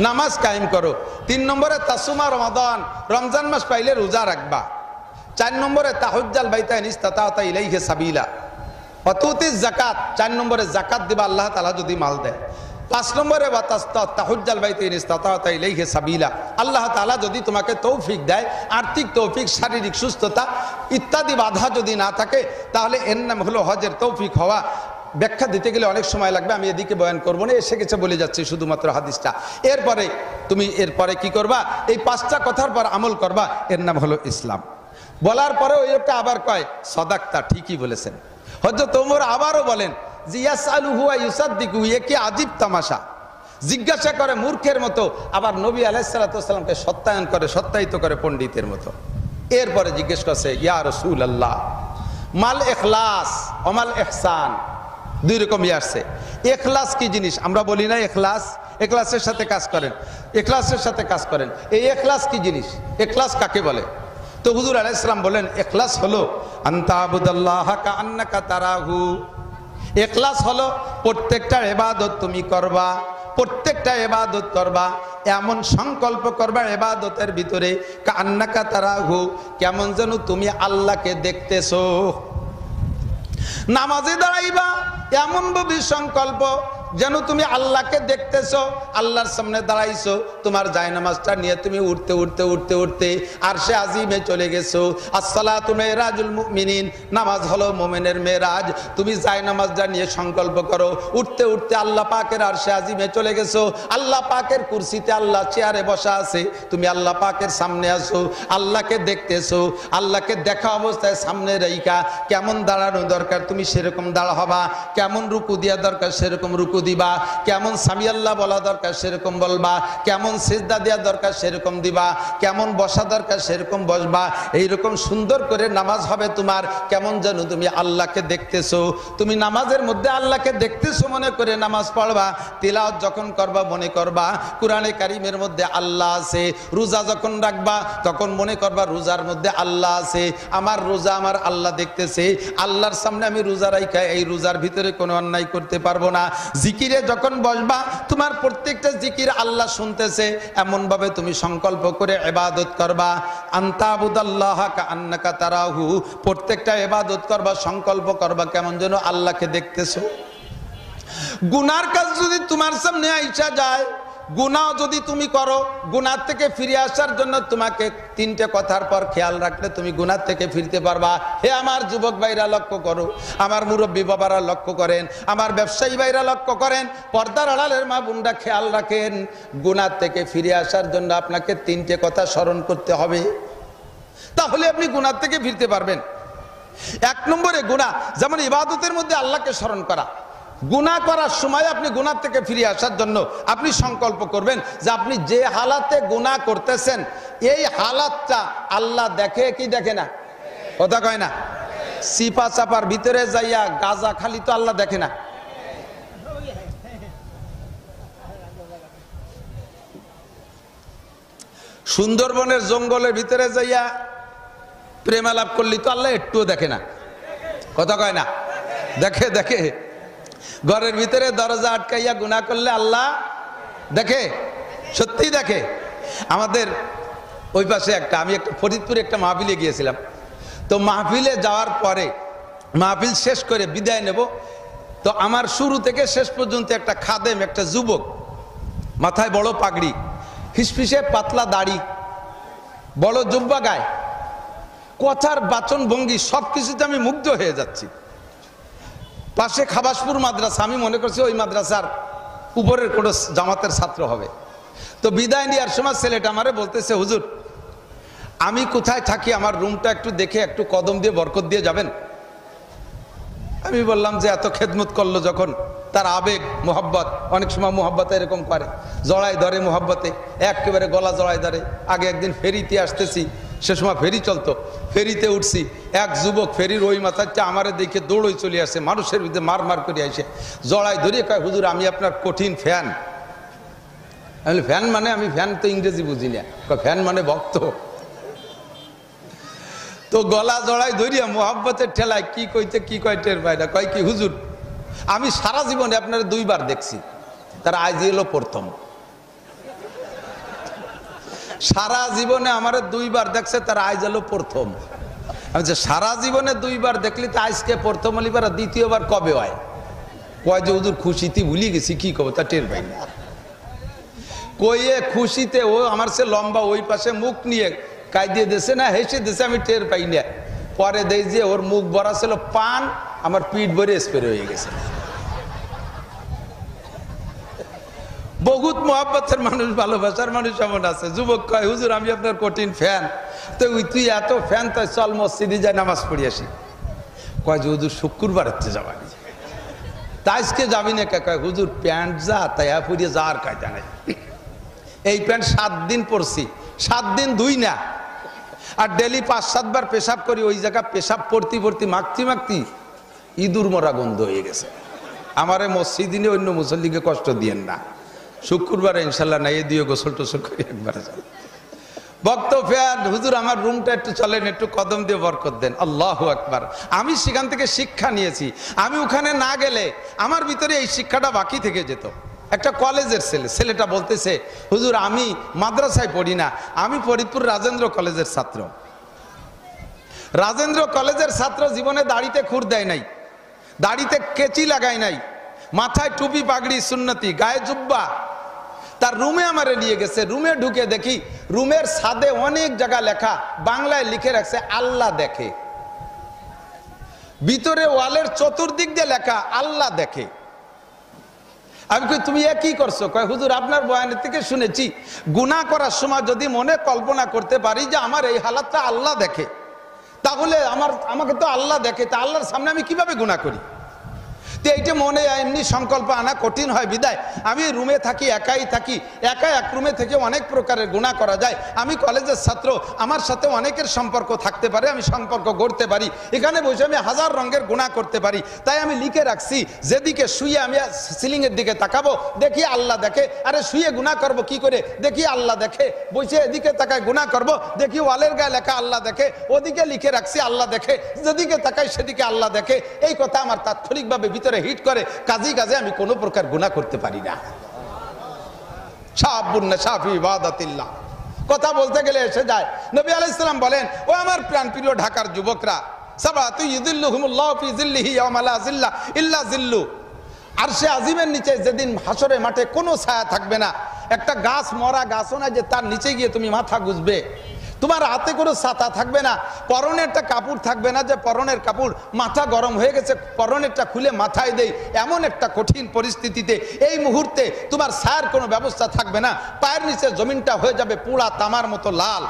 নামাজ কায়েম করো। 3 নম্বরে তাসুমা রমাদান, রমজান মাস পাইলে রোজা রাখবা। 4 নম্বরে তাহুজ্জাল বাইতা ইন ইসতাতা ইলাইহি সাবিলা ওয়া তুতিজ যাকাত, 4 নম্বরে যাকাত দিবা আল্লাহ তাআলা যদি মাল দেয়। 5 নম্বরে ওয়া তাহুজ্জাল বাইতা ইন ইসতাতা ইলাইহি সাবিলা, আল্লাহ তাআলা যদি তোমাকে তৌফিক দেয়, আর্থিক তৌফিক, শারীরিক সুস্থতা ইত্যাদি বাধা যদি না থাকে, তাহলে এর নাম হলো হজের তৌফিক হওয়া। ব্যাখ্যা দিতে গেলে অনেক সময় লাগবে, আমি এদিকে বয়ান করবো না, এসে গেছে বলে যাচ্ছি শুধুমাত্র হাদিসটা। এরপরে কি করবা? এই 5টা কথার পর আমল করবা, এর নাম হলো ইসলাম। বলার পরে ওই লোকটা আবার কয় সাদাক্তা, ঠিকই বলেছেন। হযরত ওমর আবারও বলেন যে ইয়াসআলুহু ওয়া ইউসাদ্দিকু, এ কি আজীব তামাশা, জিজ্ঞাসা করে মূর্খের মতো, আবার নবী আলাইহিস সালাতু ওয়াস সালামকে সত্যায়িত করে পণ্ডিতের মতো। এরপরে জিজ্ঞেস করছে ইয়া রাসূলুল্লাহ মাল ইখলাস ওমাল ইহসান, 2 রকমই আসছে। ইখলাস কি জিনিস? আমরা বলি না ইখলাস, ইখলাসের সাথে কাজ করেন, ইখলাসের সাথে কাজ করেন। এই ইখলাস কি জিনিস? ইখলাস কাকে বলে? তো হুজুর আলাইহিস সালাম বলেন ইখলাস হলো আনতা আবুদাল্লাহা কাআন্নাকা তারাহু। ইখলাস হলো প্রত্যেকটা ইবাদত তুমি করবা, প্রত্যেকটা ইবাদত করবা, এমন সংকল্প করবা ইবাদতের ভিতরে কাআন্নাকা তারাহু, কেমন যেন তুমি আল্লাহকে দেখতেছো। নামাজে দাঁড়াইবা এমন ভাবে সংকল্প যেন তুমি আল্লাহকে দেখতেছো, আল্লাহর সামনে দাঁড়াইছো, তোমার জায়নামাজটা নিয়ে তুমি উঠতে উঠতে উঠতে উঠতে আরশে আজিমে চলে গেছো। আসসালাতু মিরাজুল মুমিনিন, নামাজ হলো মুমিনের মেরাজ। তুমি জায়নামাজটা নিয়ে সংকল্প করো, উঠতে উঠতে আল্লাহ পাকের আরশে আজিমে চলে গেছো, আল্লাহ পাকের কুরসিতে আল্লাহ চেয়ারে বসা আছে, তুমি আল্লাহ পাকের সামনে আসো, আল্লাহকে দেখতেছো। আল্লাহকে দেখা অবস্থায় সামনে রাইখা কেমন দাঁড়ানো দরকার তুমি সেরকম দাঁড়া হবা, কেমন রুকু দেওয়া দরকার সেরকম রুকু দিবা, কেমন সামি আল্লাহ বলা দরকার সেরকম বলবা, কেমন সিজদা দেওয়া দরকার সেরকম দিবা, কেমন বসা দরকার সেরকম বসবা। এইরকম সুন্দর করে নামাজ হবে তোমার, কেমন যেন তুমি আল্লাহকে দেখতেছো। তুমি নামাজের মধ্যে আল্লাহকে দেখতেছো মনে করে নামাজ পড়বা। তিলাওয়াত যখন করবা মনে করবা কুরআনে কারীমের মধ্যে আল্লাহ আছে। রোজা যখন রাখবা তখন মনে করবা রোজার মধ্যে আল্লাহ আছে, আমার রোজা আমার আল্লাহ দেখতেছে, আল্লাহর সামনে আমি রোজা রাখা, এই রোজার ভিতরে কোনো অন্যায় করতে পারবো না। জিকিরে যখন বসবা তোমার প্রত্যেকটা জিকির আল্লাহ শুনতেছে, এমন ভাবে তুমি সংকল্প করে ইবাদত করবা। আনতা আবুদাল্লাহা কাআন্নাকা তারাহু, প্রত্যেকটা ইবাদত করবা, সংকল্প করবা কেমন যেন আল্লাহকে দেখতেছো। গুনার কাজ যদি তোমার সামনে আইসা যায়, গুনাহ যদি তুমি করো, গুনাহ থেকে ফিরে আসার জন্য তোমাকে 3টে কথার পর খেয়াল রাখলে তুমি গুনাহ থেকে ফিরতে পারবা। হে আমার যুবক ভাইরা লক্ষ্য করো, আমার মুরব্বী বাবারা লক্ষ্য করেন, আমার ব্যবসায়ী ভাইরা লক্ষ্য করেন, পর্দার আড়ালের মা বোনরা খেয়াল রাখেন, গুনাহ থেকে ফিরে আসার জন্য আপনাকে 3টে কথা স্মরণ করতে হবে, তাহলে আপনি গুনাহ থেকে ফিরতে পারবেন। 1 নম্বরে গুনাহ, যেমন ইবাদতের মধ্যে আল্লাহকে স্মরণ করা। গুনাহ করার সময় আপনি গুনাহ থেকে ফিরে আসার জন্য আপনি সংকল্প করবেন যে আপনি যে হালাতে গুনাহ করতেছেন এই হালাতটা আল্লাহ দেখে কি দেখে না? কথা কয় না? সিপা চাপার ভিতরে যাইয়া গাজা খালি তো আল্লাহ দেখে না। সুন্দরবনের জঙ্গলের ভিতরে যাইয়া প্রেমালাপ করলি তো আল্লাহ একটুও দেখে না। কথা কয় না? দেখে দেখে। ঘরের ভিতরে দরজা আটকাইয়া গুনাহ করলে আল্লাহ দেখে, সত্যি দেখে। আমাদের ওই পাশে আমি একটা ফরিদপুরে একটা মাহফিলে গিয়েছিলাম। তো মাহফিলে যাওয়ার পরে মাহফিল শেষ করে বিদায় নেব, তো আমার শুরু থেকে শেষ পর্যন্ত একটা খাদেম, একটা যুবক, মাথায় বড় পাগড়ি, ফিসফিসে পাতলা দাড়ি, বড় জুব্বা গায়ে, কথার বাচন ভঙ্গি সবকিছুতে আমি মুগ্ধ হয়ে যাচ্ছি। পাশে খাবাসপুর মাদ্রাসা, আমি মনে করছি ওই মাদ্রাসার উপরের কোনো জামাতের ছাত্র হবে। তো বিদায় নেওয়ার সময় ছেলেটা আমারে বলতেছে, হুজুর আমি কোথায় থাকি, আমার রুমটা একটু দেখে একটু কদম দিয়ে বরকত দিয়ে যাবেন। আমি বললাম যে এত খেদমত করলো যখন, তার আবেগ মোহাব্বত, অনেক সময় মোহাব্বতে এরকম করে, জড়াই ধরে মোহাব্বতে, একেবারে গলা জড়াই ধরে। আগে একদিন ফেরিতে আসতেছি, সে সময় ফেরি চলতো, ফেরিতে উঠছি, এক যুবক ফেরির ওই মাথাটা আমারে দেখে দৌড়ই চলে আসে, মানুষের ভিতরে মার মার করে আসে, জড়াই ধরিয়ে কয়, হুজুর আমি আপনার কঠিন ফ্যান। আমি ফ্যান মানে, আমি ফ্যান তো ইংরেজি বুঝি না, ফ্যান মানে ভক্ত। তো গলা জড়াই ধরিয়া মোহাব্বতের ঠেলায় কি কইতে কি কয় টের পায় না, কয় কি হুজুর আমি সারা জীবনে আপনার 2 বার দেখছি, তার আজ এলো প্রথম। সারা জীবনে আমার 2 বার দেখছে, তার আজ এলো প্রথম। আমি সারা জীবনে 2 বার দেখলি তো আজকে প্রথম হলি, বার দ্বিতীয়বার কবে হয়? কয় যে হুজুর খুশিতে ভুলি গেছি, কি কবে তা টের পাই না। কইয়ে খুশিতে ও আমার সে লম্বা ওই পাশে মুখ নিয়ে কাই দিয়ে দেশে না হেসে দেশে, আমি টের পাই না। পরে দেই যে ওর মুখ ভরা ছিল পান, আমার পিঠ ভরে স্প্রে হয়ে গেছে। বহুত মহব্বতের মানুষ, ভালোবাসার মানুষ এমন আছে। যুবক কয় হুজুর আমি আপনার কঠিন ফ্যান। তো তুই এত ফ্যান, তাই চল মসজিদে যাই নামাজ পড়ি আসি। কয় যে হুজুর শুক্রবার হচ্ছে যাবানি, তাই আজকে যাবি না? কয় হুজুর প্যান্ট যা তাই পুড়িয়ে যাওয়ার কায়দা নাই। এই প্যান্ট 7 দিন পরছি, 7 দিন ধুই না, আর ডেলি 5-7 বার পেশাব করি। ওই জায়গা পেশাব পড়তি পড়তি মাখতি মাখতি ইঁদুর মরা গন্ধ হয়ে গেছে। আমারে মসজিদে অন্য মুসল্লিকে কষ্ট দিয়েন না, শুক্রবারে ইনশাল্লাহ নাই দিয়ে গোসল টোসল করি একবারে যান। ভক্ত ফ্যান হুজুর আমার রুমটা একটু চলেন, একটু কদম দিয়ে বরকত দেন। আল্লাহু আকবার। আমি সেখান থেকে শিক্ষা নিয়েছি, আমি ওখানে না গেলে আমার ভিতরে এই শিক্ষাটা বাকি থেকে যেত। একটা কলেজের ছেলেটা বলতেছে হুজুর আমি মাদ্রাসায় পড়ি না, আমি ফরিদপুর রাজেন্দ্র কলেজের ছাত্র। রাজেন্দ্র কলেজের ছাত্র, জীবনে দাড়িতে খুর দেয় নাই, দাড়িতে কেচি লাগায় নাই, মাথায় টুপি পাগড়ি সুন্নতি, গায়ে জুব্বা। তার রুমে আমারে নিয়ে গেছে, রুমে ঢুকে দেখি রুমের ছাদে অনেক জায়গা লেখা, বাংলায় লিখে রাখছে আল্লাহ দেখে। ভিতরে ওয়ালের চতুর্দিক দিয়ে লেখা আল্লাহ দেখে। আমি কই তুমি এ কি করছো? কয় হুজুর আপনার বয়ানের থেকে শুনেছি গুনাহ করার সময় যদি মনে কল্পনা করতে পারি যে আমার এই হালাতটা আল্লাহ দেখে, তাহলে আমাকে তো আল্লাহ দেখে, তা আল্লাহর সামনে আমি কিভাবে গুনাহ করি? তো এইটা মনে এমনি সংকল্প আনা কঠিন হয় বিদায় আমি রুমে থাকি, একাই থাকি। একা এক রুমে থেকে অনেক প্রকারের গুনাহ করা যায়। আমি কলেজের ছাত্র, আমার সাথে অনেকের সম্পর্ক থাকতে পারে, আমি সম্পর্ক গড়তে পারি, এখানে বসে আমি 1000 রঙের গুনাহ করতে পারি। তাই আমি লিখে রাখছি যেদিকে শুয়ে আমি সিলিংয়ের দিকে তাকাবো দেখি আল্লাহ দেখে, আরে শুয়ে গুনাহ করব কি করে, দেখি আল্লাহ দেখে। বসে এদিকে তাকায় গুনাহ করব, দেখি ওয়ালের গায়ে লেখা আল্লাহ দেখে, ওদিকে লিখে রাখছি আল্লাহ দেখে, যেদিকে তাকাই সেদিকে আল্লাহ দেখে। এই কথা আমার তাৎক্ষণিকভাবে ভিতরে হিট করে, কাজে কাজে আমি কোনো প্রকার গুনাহ করতে পারি না। কথা বলতে গেলে এসে যায়। নবী আলাইহিস সালাম বলেন, ও আমার প্রাণপ্রিয় ঢাকার যুবকরা, সাবাতু ইযিল্লুহুমুল্লাহু ফি যিল্লিহি ইয়াওমা লা যিল্লা ইল্লা যিল্লু। আরশে আজিমের নিচে যেদিন হাসরের মাঠে কোনো ছায়া থাকবে না, একটা গাছ, মরা গাছও না যে তার নিচে গিয়ে তুমি মাথা গুজবে, তোমার হাতে কোনো ছাতা থাকবে না, পরনে একটা কাপড় থাকবে না যে পরনের কাপড় মাথা গরম হয়ে গেছে পরনেরটা খুলে মাথায় দেই, এমন একটা কঠিন পরিস্থিতিতে এই মুহূর্তে তোমার ছায়ার কোনো ব্যবস্থা থাকবে না। পায়ের নিচে জমিনটা হয়ে যাবে পুরা তামার মতো লাল।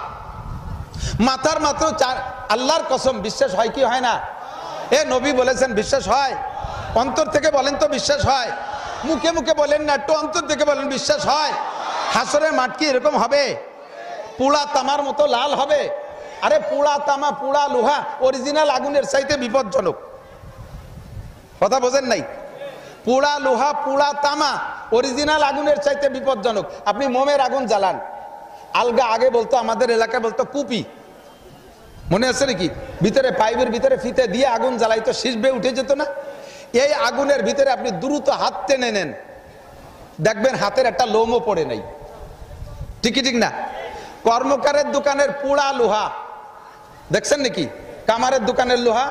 মাথার মাত্র আল্লাহর কসম, বিশ্বাস হয় কি হয় না? এ নবী বলেছেন বিশ্বাস হয়? অন্তর থেকে বলেন তো বিশ্বাস হয়? মুখে মুখে বলেন না, একটু অন্তর থেকে বলেন বিশ্বাস হয়? হাসরের মাঠ কি এরকম হবে? পুরা তামার মতো লাল হবে? আরে পুরা তামা, পুরা লোহা অরিজিনাল আগুনের চাইতে বিপজ্জনক। কথা বোঝেন নাই? পুরা লোহা, পুরা তামা অরিজিনাল আগুনের চাইতে বিপজ্জনক। আপনি মোমের আগুন জ্বালান, আলগা আগে বলতো আমাদের এলাকায় বলতো কুপি, মনে আছে নাকি? ভিতরে পাইপের ভিতরে ফিতে দিয়ে আগুন জ্বালাইতো, শীষবে উঠে যেত না? এই আগুনের ভিতরে আপনি দ্রুত হাত টেনে নেন, দেখবেন হাতের একটা লোমও পড়ে নাই। ঠিক ঠিক না? কর্মকারের দোকানের পুড়া লোহা দেখছেন নাকি? কামারের দোকানের লোহা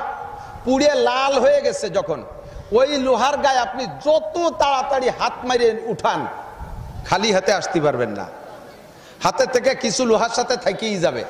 পুড়ে লাল হয়ে গেছে, যখন ওই লোহার গায়ে আপনি যত তাড়াতাড়ি হাত মারিয়ে উঠান, খালি হাতে আসতে পারবেন না, হাতে থেকে কিছু লোহার সাথে থেকেই যাবে।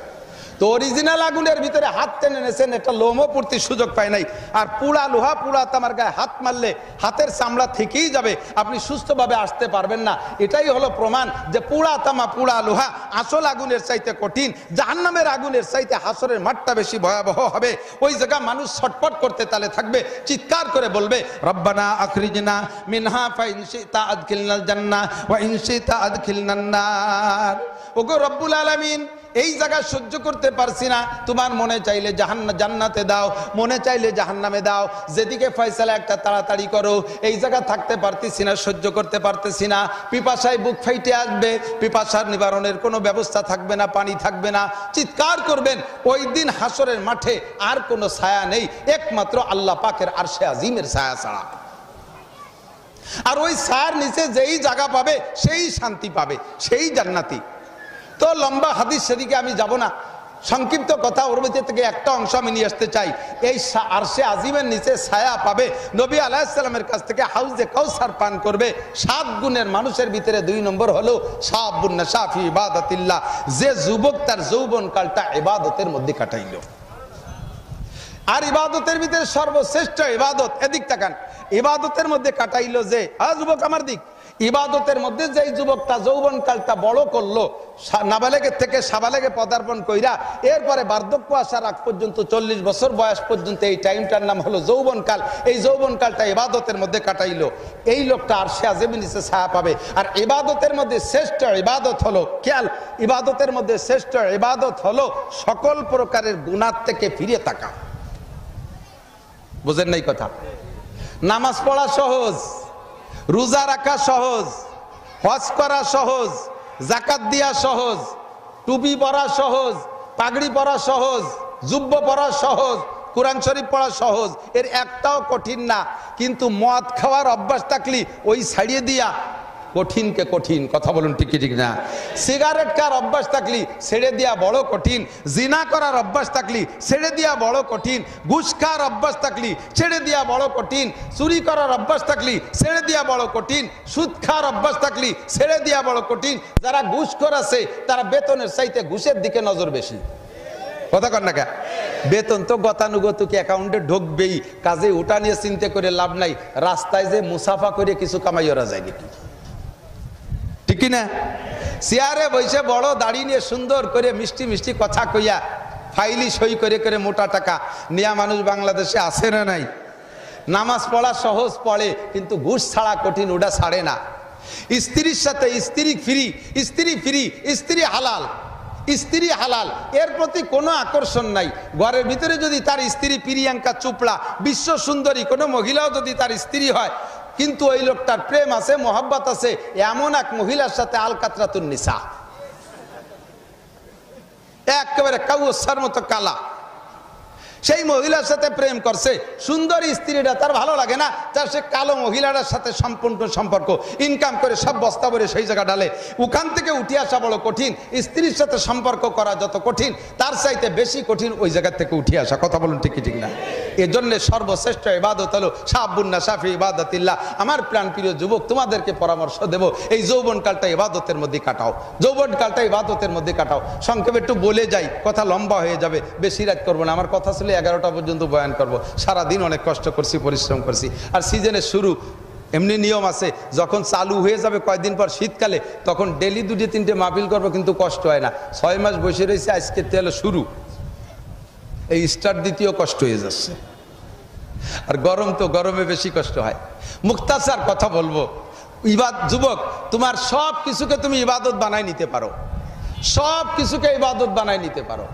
তো অরিজিনাল আগুনের ভিতরে হাত টেনে নেছেন, একটা লোমও পড়তে সুযোগ পায় নাই। আর পুরা লোহা, পুরা তামার গায়ে হাত মারলে হাতের চামড়া থেকেই যাবে, আপনি সুস্থভাবে আসতে পারবেন না। এটাই হলো প্রমাণ যে পুরা তামা, পুরা লোহা আসল আগুনের চাইতে কঠিন। জাহান্নামের আগুনের চাইতে হাসরের মাঠটা বেশি ভয়াবহ হবে। ওই জায়গা মানুষ ছটফট করতে তালে থাকবে, চিৎকার করে বলবে রব্বানা আখরিজনা মিনহা ফাইন শিতা আদখিলনাল জান্নাহ ওয়া ইন শিতা আদখিলনান নার। ওগো রব্বুল আলামিন, এই জায়গায় সহ্য করতে পারছি না, তোমার মনে চাইলে জান্নাতে দাও, মনে চাইলে জাহান্নামে দাও, যেদিকে ফয়সালা একটা তাড়াতাড়ি করো। এই জায়গা থাকতে পারতেছি না, সহ্য করতে পারতেছি না, পিপাসায় বুক ফাইটে আসবে, পিপাসার নিবারণের কোনো ব্যবস্থা থাকবে না, পানি থাকবে না, চিৎকার করবেন। ওই দিন হাসরের মাঠে আর কোনো ছায়া নেই, একমাত্র আল্লাহ পাকের আরশে আজিমের ছায়া ছাড়া। আর ওই ছায়ার নিচে যেই জায়গা পাবে সেই শান্তি পাবে, সেই জান্নাতি। তো লম্বা হাদিস সেদিকে আমি যাব না, সংক্ষিপ্ত কথা ওর মধ্যে থেকে একটা অংশ আমি নিয়ে আসতে চাই। এই আরশে আজিমের নিচে ছায়া পাবে, নবী আলাইহিস সালামের কাছ থেকে হাউজে কাউসার পান করবে 7 গুণের মানুষের ভিতরে 2 নম্বর হলো শাবুন নাশা ফি ইবাদাতিল্লাহ, যে যুবক তার যৌবনকালটা ইবাদতের মধ্যে কাটাইল। আর ইবাদতের ভিতরে সর্বশ্রেষ্ঠ ইবাদত, এদিক তাকান, ইবাদতের মধ্যে কাটাইলো যে, যুবক আমার দিক, ইবাদতের মধ্যে যেই যুবকটা যৌবনকালটা বড় করলো, নাবালেগের থেকে সাবালেগে পদার্পণ কইরা এরপরে বার্ধক্য আসার আগ পর্যন্ত 40 বছর বয়স পর্যন্ত এই টাইমটার নাম হলো যৌবনকাল। এই যৌবনকালটা ইবাদতের মধ্যে কাটাইলো, এই লোকটা আরশে আজিমের নিচে ছায়া পাবে। আর ইবাদতের মধ্যে শ্রেষ্ঠ ইবাদত হলো, খেয়াল, ইবাদতের মধ্যে শ্রেষ্ঠ ইবাদত হলো সকল প্রকারের গুনাহ থেকে ফিরে থাকা। বুঝেন নাই কথা? নামাজ পড়া সহজ, রোজা রাখা সহজ, হজ করা সহজ, যাকাত দেওয়া সহজ, টুপি পরা সহজ, পাগড়ি পরা সহজ, জুব্ব পরা সহজ, কোরআন শরীফ পড়া সহজ, এর একটাও কঠিন না। কিন্তু মদ খাওয়ার অভ্যাস থাকলে ওই ছাড়িয়ে দিয়া কঠিনকে কঠিন, কথা বলুন ঠিক কি ঠিক না? সিগারেট খাওয়ার অভ্যাস থাকলি ছেড়ে দিয়া বড় কঠিন, জিনা করার অভ্যাস থাকলি ছেড়ে দিয়া বড় কঠিন, ঘুষ খাওয়ার অভ্যাস থাকলি ছেড়ে দিয়া বড় কঠিন, চুরি করার অভ্যাস থাকলি ছেড়ে দিয়া বড় কঠিন, সুদ খাওয়ার অভ্যাস থাকলি ছেড়ে দিয়া বড় কঠিন। যারা ঘুষখোর আছে তারা বেতনের চাইতে ঘুষের দিকে নজর বেশি, কথা কর না কে? বেতন তো গতানুগতিক অ্যাকাউন্টে ঢুকবেই, কাজে ওটা নিয়ে চিন্তা করে লাভ নাই। রাস্তায় যে মুসাফা করে কিছু কামাই ওরা যায় নাকি, ঠিক না? চেয়ারে বসে বড় দাড়ি নিয়ে সুন্দর করে মিষ্টি মিষ্টি কথা কইয়া ফাইলি সই করে করে মোটা টাকা নেয়া মানুষ বাংলাদেশে আছে না নাই? নামাজ পড়া সহজ পড়ে, কিন্তু ঘুষ ছাড়া কঠিন, ওটা ছাড়ে না। স্ত্রীর সাথে স্ত্রী ফ্রি, স্ত্রী ফ্রি, স্ত্রী হালাল, স্ত্রী হালাল, এর প্রতি কোনো আকর্ষণ নাই। ঘরের ভিতরে যদি তার স্ত্রী প্রিয়াঙ্কা চোপড়া, বিশ্ব সুন্দরী কোনো মহিলাও যদি তার স্ত্রী হয়, কিন্তু ওই লোকটার প্রেম আছে, মোহাব্বত আছে এমন এক মহিলার সাথে, আল কাতরাতুন নিসা, একেবারে কাউসার মতো কালা, সেই মহিলার সাথে প্রেম করছে। সুন্দরী স্ত্রীটা তার ভালো লাগে না, তার সে কালো মহিলাটার সাথে সম্পূর্ণ সম্পর্ক, ইনকাম করে সব বস্তা ভরে সেই জায়গা ডালে, ওখান থেকে উঠে আসা বড় কঠিন। স্ত্রীর সাথে সম্পর্ক করা যত কঠিন, তার চাইতে বেশি কঠিন ওই জায়গা থেকে উঠে আসা, কথা বলুন ঠিক কি ঠিক না? এজন্য সর্বশ্রেষ্ঠ ইবাদত হলো শাবুন নাশা ফি ইবাদাতিল্লাহ। আমার প্রাণ প্রিয় যুবক, তোমাদেরকে পরামর্শ দেব, এই যৌবনকালটা ইবাদতের মধ্যে কাটাও, যৌবনকালটা ইবাদতের মধ্যে কাটাও। সংক্ষেপে একটু বলে যাই, কথা লম্বা হয়ে যাবে, বেশি রাত করবো না। আমার কথা ছিল 11টা পর্যন্ত বয়ান করব, সারাদিন অনেক কষ্ট করছি, পরিশ্রম করছি। আর সিজনের শুরু, এমনি নিয়ম আছে, যখন চালু হয়ে যাবে কয়েকদিন পর শীতকালে, তখন ডেলি 2-3টে মাহফিল করবো, কিন্তু কষ্ট হয় না। 6 মাস বসে রয়েছে, আজকে তেল শুরু, এই স্টার্ট দ্বিতীয় কষ্ট হয়ে যাচ্ছে। আর গরম তো, গরমে বেশি কষ্ট হয়। মুক্তাসার কথা বলবো, যুবক, তোমার সব কিছুকে তুমি ইবাদত বানাই নিতে পারো, সব কিছুকে ইবাদত বানাই নিতে পারো।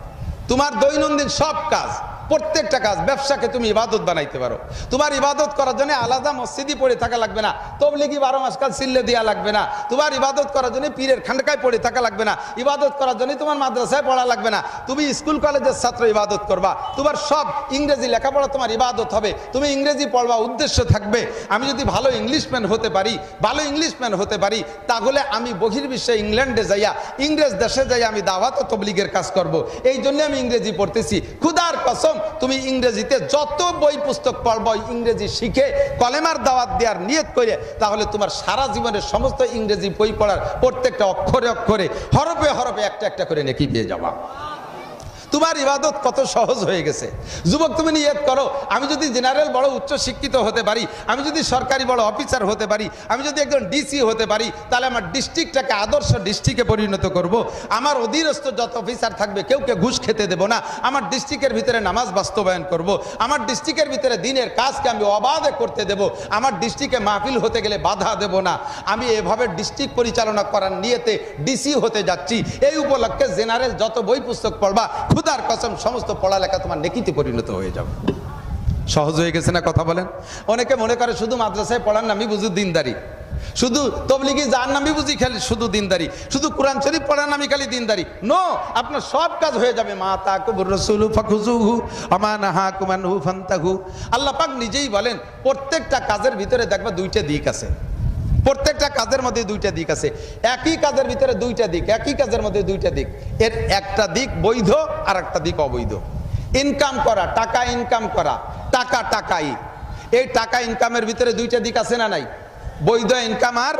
তোমার দৈনন্দিন সব কাজ, প্রত্যেকটা কাজ, ব্যবসাকে তুমি ইবাদত বানাইতে পারো। তোমার ইবাদত করার জন্য আলাদা মসজিদই পড়ে থাকা লাগবে না, তবলিগি 12 মাস কাল সিল্লে দেওয়া লাগবে না। তোমার ইবাদত করার জন্য পীরের খানকায় পড়ে থাকা লাগবে না, ইবাদত করার জন্য তোমার মাদ্রাসায় পড়া লাগবে না। তুমি স্কুল কলেজের ছাত্র, ইবাদত করবা। তোমার সব ইংরেজি লেখাপড়া তোমার ইবাদত হবে, তুমি ইংরেজি পড়বা, উদ্দেশ্য থাকবে আমি যদি ভালো ইংলিশম্যান হতে পারি, ভালো ইংলিশম্যান হতে পারি, তাহলে আমি বহির্বিশ্বে ইংল্যান্ডে যাইয়া, ইংরেজ দেশে যাইয়া আমি দাওয়াত ও তবলিগের কাজ করব। এই জন্য আমি ইংরেজি পড়তেছি। খুদার কসম, তুমি ইংরেজিতে যত বই পুস্তক পড়বো, ইংরেজি শিখে কলেমার দাওয়াত দেওয়ার নিয়ত করে, তাহলে তোমার সারা জীবনের সমস্ত ইংরেজি বই পড়ার প্রত্যেকটা অক্ষরে অক্ষরে, হরফে হরফে একটা একটা করে নেকি পেয়ে যাবা। তোমার ইবাদত কত সহজ হয়ে গেছে। যুবক তুমি নিয়ত করো, আমি যদি জেনারেল বড় উচ্চ শিক্ষিত হতে পারি, আমি যদি সরকারি বড় অফিসার হতে পারি, আমি যদি একজন ডিসি হতে পারি, তাহলে আমার ডিস্ট্রিক্টটাকে আদর্শ ডিস্ট্রিক্টে পরিণত করব। আমার অধীনস্থ যত অফিসার থাকবে কেউকে ঘুষ খেতে দেব না। আমার ডিস্ট্রিক্টের ভিতরে নামাজ বাস্তবায়ন করব। আমার ডিস্ট্রিক্টের ভিতরে দিনের কাজকে আমি অবাধে করতে দেব। আমার ডিস্ট্রিক্টে মাহফিল হতে গেলে বাধা দেব না। আমি এভাবে ডিস্ট্রিক্ট পরিচালনা করার নিয়তে ডিসি হতে যাচ্ছি। এই উপলক্ষে জেনারেল যত বই পুস্তক পড়বা, খুদার কসম সমস্ত পড়ালেখা তোমার নেকিতে পরিণত হয়ে যাবে। সহজ হয়ে গেছে না? কথা বলেন। অনেকে মনে করে শুধু মাদ্রাসায় পড়ার নামই বুঝি দিনদারি, শুধু তবলিগি যার নামই বুঝি খালি শুধু দিনদারি, শুধু কোরআন শরীফ পড়ার নামই খালি দিনদারি। নো, আপনার সব কাজ হয়ে যাবে। মা তাকুবুর রাসূলু ফাখুযুহু আমা নাহাকুম আনহু ফান্তাহু। আল্লাহ পাক নিজেই বলেন প্রত্যেকটা কাজের ভিতরে দেখবা দুইটা দিক আছে। প্রত্যেকটা কাজের মধ্যে দুইটা দিক আছে। একই কাজের ভিতরে দুইটা দিক, একই কাজের মধ্যে দুইটা দিক। এর একটা দিক বৈধ আর একটা দিক অবৈধ। ইনকাম করা, টাকা ইনকাম করা, টাকা টাকাই। এই টাকা ইনকামের ভিতরে দুইটা দিক আছে না নাই? বৈধ ইনকাম আর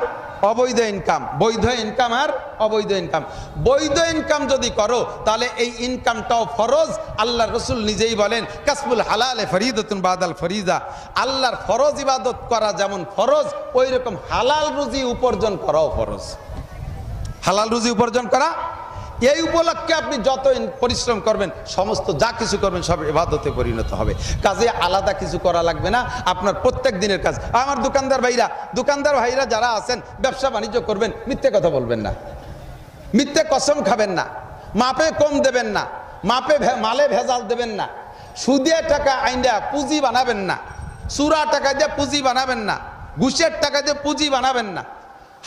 অবৈধ ইনকাম। বৈধ ইনকাম আর অবৈধ ইনকাম। বৈধ ইনকাম যদি করো তাহলে এই ইনকামটাও ফরজ। আল্লাহর রাসূল নিজেই বলেন কাসবুল হালালে ফরিদাতুন বাদাল ফরিজা। আল্লাহর ফরজ ইবাদত করা যেমন ফরজ, ওই রকম হালাল রুজি উপার্জন করাও ফরজ। হালাল রুজি উপার্জন করা, এই উপলক্ষে আপনি যত পরিশ্রম করবেন, সমস্ত যা কিছু করবেন সব ইবাদতে পরিণত হবে। কাজে আলাদা কিছু করা লাগবে না, আপনার প্রত্যেক দিনের কাজ। আমার দোকানদার ভাইরা যারা আছেন, ব্যবসা বাণিজ্য করবেন, মিথ্যে কথা বলবেন না, মিথ্যে কসম খাবেন না, মাপে কম দেবেন না, মালে ভেজাল দেবেন না, সুদে টাকা আইনা পুঁজি বানাবেন না, চুরা টাকা দিয়ে পুঁজি বানাবেন না, ঘুষের টাকা দিয়ে পুঁজি বানাবেন না।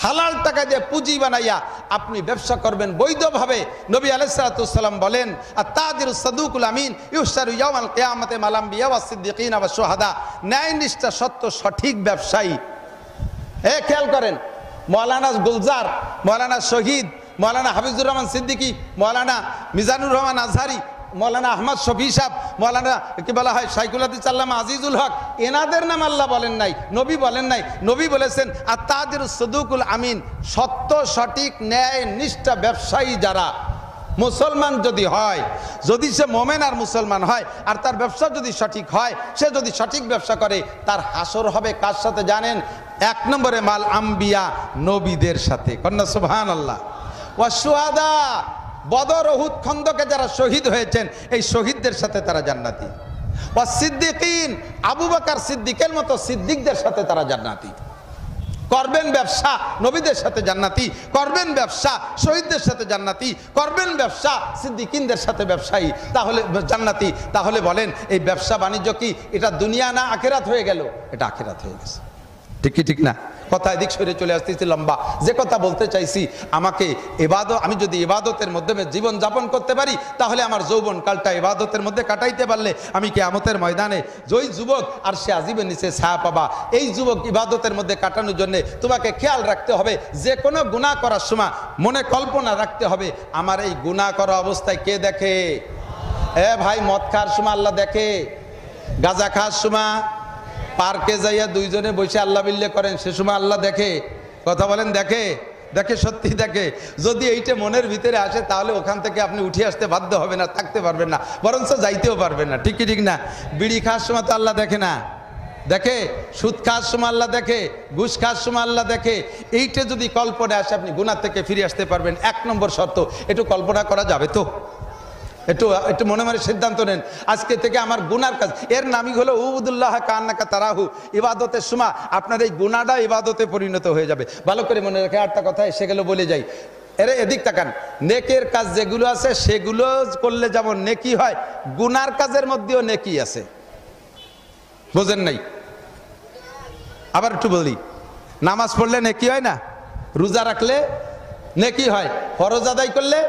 হালাল টাকা দিয়ে পুঁজি বানাইয়া আপনি ব্যবসা করবেন বৈধভাবে। নবী আলাইহিস সালাতু ওয়াস সালাম বলেন আত-তাজিরুস সাদুকুল আমিন ইউশারু ইয়াউমাল কিয়ামাতি মাল আম্বিয়া ওয়াস সিদ্দিকিনা ওয়াস শুহাদা। ন্যায়নিষ্ঠ সত্য সঠিক ব্যবসায়ী। খেয়াল করেন, মাওলানা গুলজার, মাওলানা শহীদ, মাওলানা হাফিজুর রহমান সিদ্দিকী, মাওলানা মিজানুর রহমান আজহারি, মৌলানা আহমদ শফি সাহেব, মৌলানা কি বলা হয় শাইখুল হাদিস আল্লামা আজিজুল হক, এনাদের নাম আল্লাহ বলেন নাই, নবী বলেন নাই। নবী বলেছেন আত-তাজিরুস সাদুকুল আমিন, সত্য সঠিক ন্যায় নিষ্ঠা ব্যবসায়ী যারা। মুসলমান যদি হয়, যদি সে মোমেন আর মুসলমান হয়, আর তার ব্যবসা যদি সঠিক হয়, সে যদি সঠিক ব্যবসা করে, তার হাসর হবে কার সাথে জানেন? এক নম্বরে মাল আম্বিয়া, নবীদের সাথে। কন্যা সুবহানাল্লাহ। ওয়া শুহাদা, বদর উহুদ খন্দকে যারা শহীদ হয়েছেন, এই শহীদদের সাথে তারা জান্নাতি। ওয়া সিদ্দিকিন, আবু বকর সিদ্দিকের মতো সিদ্দিকদের সাথে তারা জান্নাতি। করবেন ব্যবসা, নবীদের সাথে জান্নাতি। করবেন ব্যবসা, শহীদদের সাথে জান্নাতি। করবেন ব্যবসা, সিদ্দিকিনদের সাথে ব্যবসায়ী, তাহলে জান্নাতি। তাহলে বলেন এই ব্যবসা বাণিজ্য কি এটা দুনিয়া না আখিরাত হয়ে গেল? এটা আখিরাত হয়ে গেছে। ঠিক কি ঠিক না? কথা এদিক সরে চলে আসতেছি লম্বা। যে কথা বলতে চাইছি, আমাকে আমি যদি ইবাদতের মাধ্যমে জীবন যাপন করতে পারি, তাহলে আমার যৌবন কালটা ইবাদতের মধ্যে কাটাইতে পারলে আমি কিয়ামতের ময়দানে জয়ী যুবক আর সে আজিবের নিচে ছায়া পাবা। এই যুবক ইবাদতের মধ্যে কাটানোর জন্য তোমাকে খেয়াল রাখতে হবে, যে কোনো গুনাহ করার সময় মনে কল্পনা রাখতে হবে আমার এই গুনাহ করা অবস্থায় কে দেখে? ভাই, মদ খাওয়ার সময় আল্লাহ দেখে, গাঁজা খাওয়ার সময় পার্কে যাইয়া দুইজনে বসে আল্লাহ বিল্লে করেন, সে সময় আল্লাহ দেখে। কথা বলেন, দেখে? দেখে, সত্যি দেখে। যদি এইটা মনের ভিতরে আসে, তাহলে ওখান থেকে আপনি উঠে আসতে বাধ্য হবে না, থাকতে পারবেন না, বরঞ্চ যাইতেও পারবেন না। ঠিক কি ঠিক না? বিড়ি খাওয়ার সময় তো আল্লাহ দেখে না? দেখে। সুদ খাওয়ার সময় আল্লাহ দেখে, ঘুষ খাওয়ার সময় আল্লাহ দেখে। এইটা যদি কল্পনা আসে, আপনি গুনাহ থেকে ফিরে আসতে পারবেন। এক নম্বর শর্ত, একটু কল্পনা করা যাবে তো? একটু মনে মনে সিদ্ধান্ত নেন, আজকে থেকে আমার গুনার কাজ, এর নামই হলো উবুদুল্লাহ কান্নাকা তারাহু। ইবাদতের সময় আপনার এই গুনাহটা ইবাদতে পরিণত হয়ে যাবে। ভালো করে মনে রাখে। আরেকটা কথা এসে গেল, বলে যাই। এদিক তাকান, নেকের কাজ যেগুলো আছে সেগুলো করলে যেমন নেকি হয়, গুনার কাজের মধ্যেও নেকি আছে। বোঝেন নাই? আবার একটু বলি, নামাজ পড়লে নেকি হয় না? রোজা রাখলে নেকি হয়, ফরজ আদায় করলে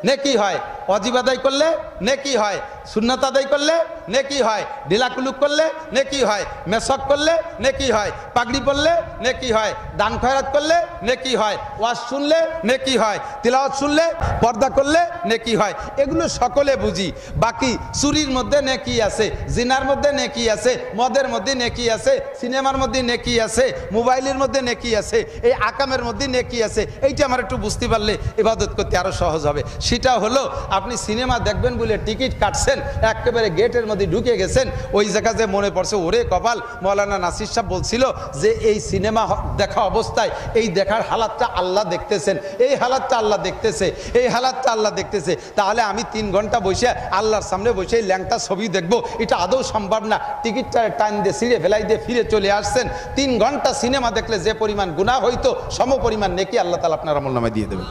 নেকি হয়, ওয়াজিব আদায় করলে নেকি হয়, সুন্নাত আদায় করলে নেকি হয়, ঢিলাকুলুক করলে নেকি হয়, মেসক করলে নেকি হয়, পাগড়ি পরলে নেকি হয়, দান খয়রাত করলে নেকি হয়, ওয়াজ শুনলে নেকি হয়, তিলাওয়াত শুনলে, পর্দা করলে নেকি হয়। এগুলো সকলে বুঝি। বাকি চুরির মধ্যে নেকি আছে, জিনার মধ্যে নেকি আছে, মদের মধ্যে নেকি আছে, সিনেমার মধ্যে নেকি আছে, মোবাইলের মধ্যে নেকি আছে, এই আকামের মধ্যে নেকি আছে। এইটা আমার একটু বুঝতে পারলে ইবাদত করতে আরো সহজ হবে। সেটা হলো আপনি সিনেমা দেখবেন বলে টিকিট কাটছেন, একেবারে গেটের মধ্যে ঢুকে গেছেন, ওই জায়গাতে মনে পড়ছে ওরে কপাল, মৌলানা নাসির সাহেব বলছিল যে এই সিনেমা দেখা অবস্থায় এই দেখার হালাতটা আল্লাহ দেখতেছেন, এই হালাতটা আল্লাহ দেখতেছে, এই হালাতটা আল্লাহ দেখতেছে, তাহলে আমি 3 ঘন্টা বসে আল্লাহর সামনে বসে ল্যাংটা ছবি দেখবো, এটা আদৌ সম্ভব না। টিকিটটা টান দিয়ে ছিঁড়ে ফেলাই দিয়ে ফিরে চলে আসছেন। 3 ঘন্টা সিনেমা দেখলে যে পরিমাণ গুনাহ হইতো সম পরিমাণ নেকি আল্লাহ তাআলা আপনার আমলনামায় দিয়ে দেবেন।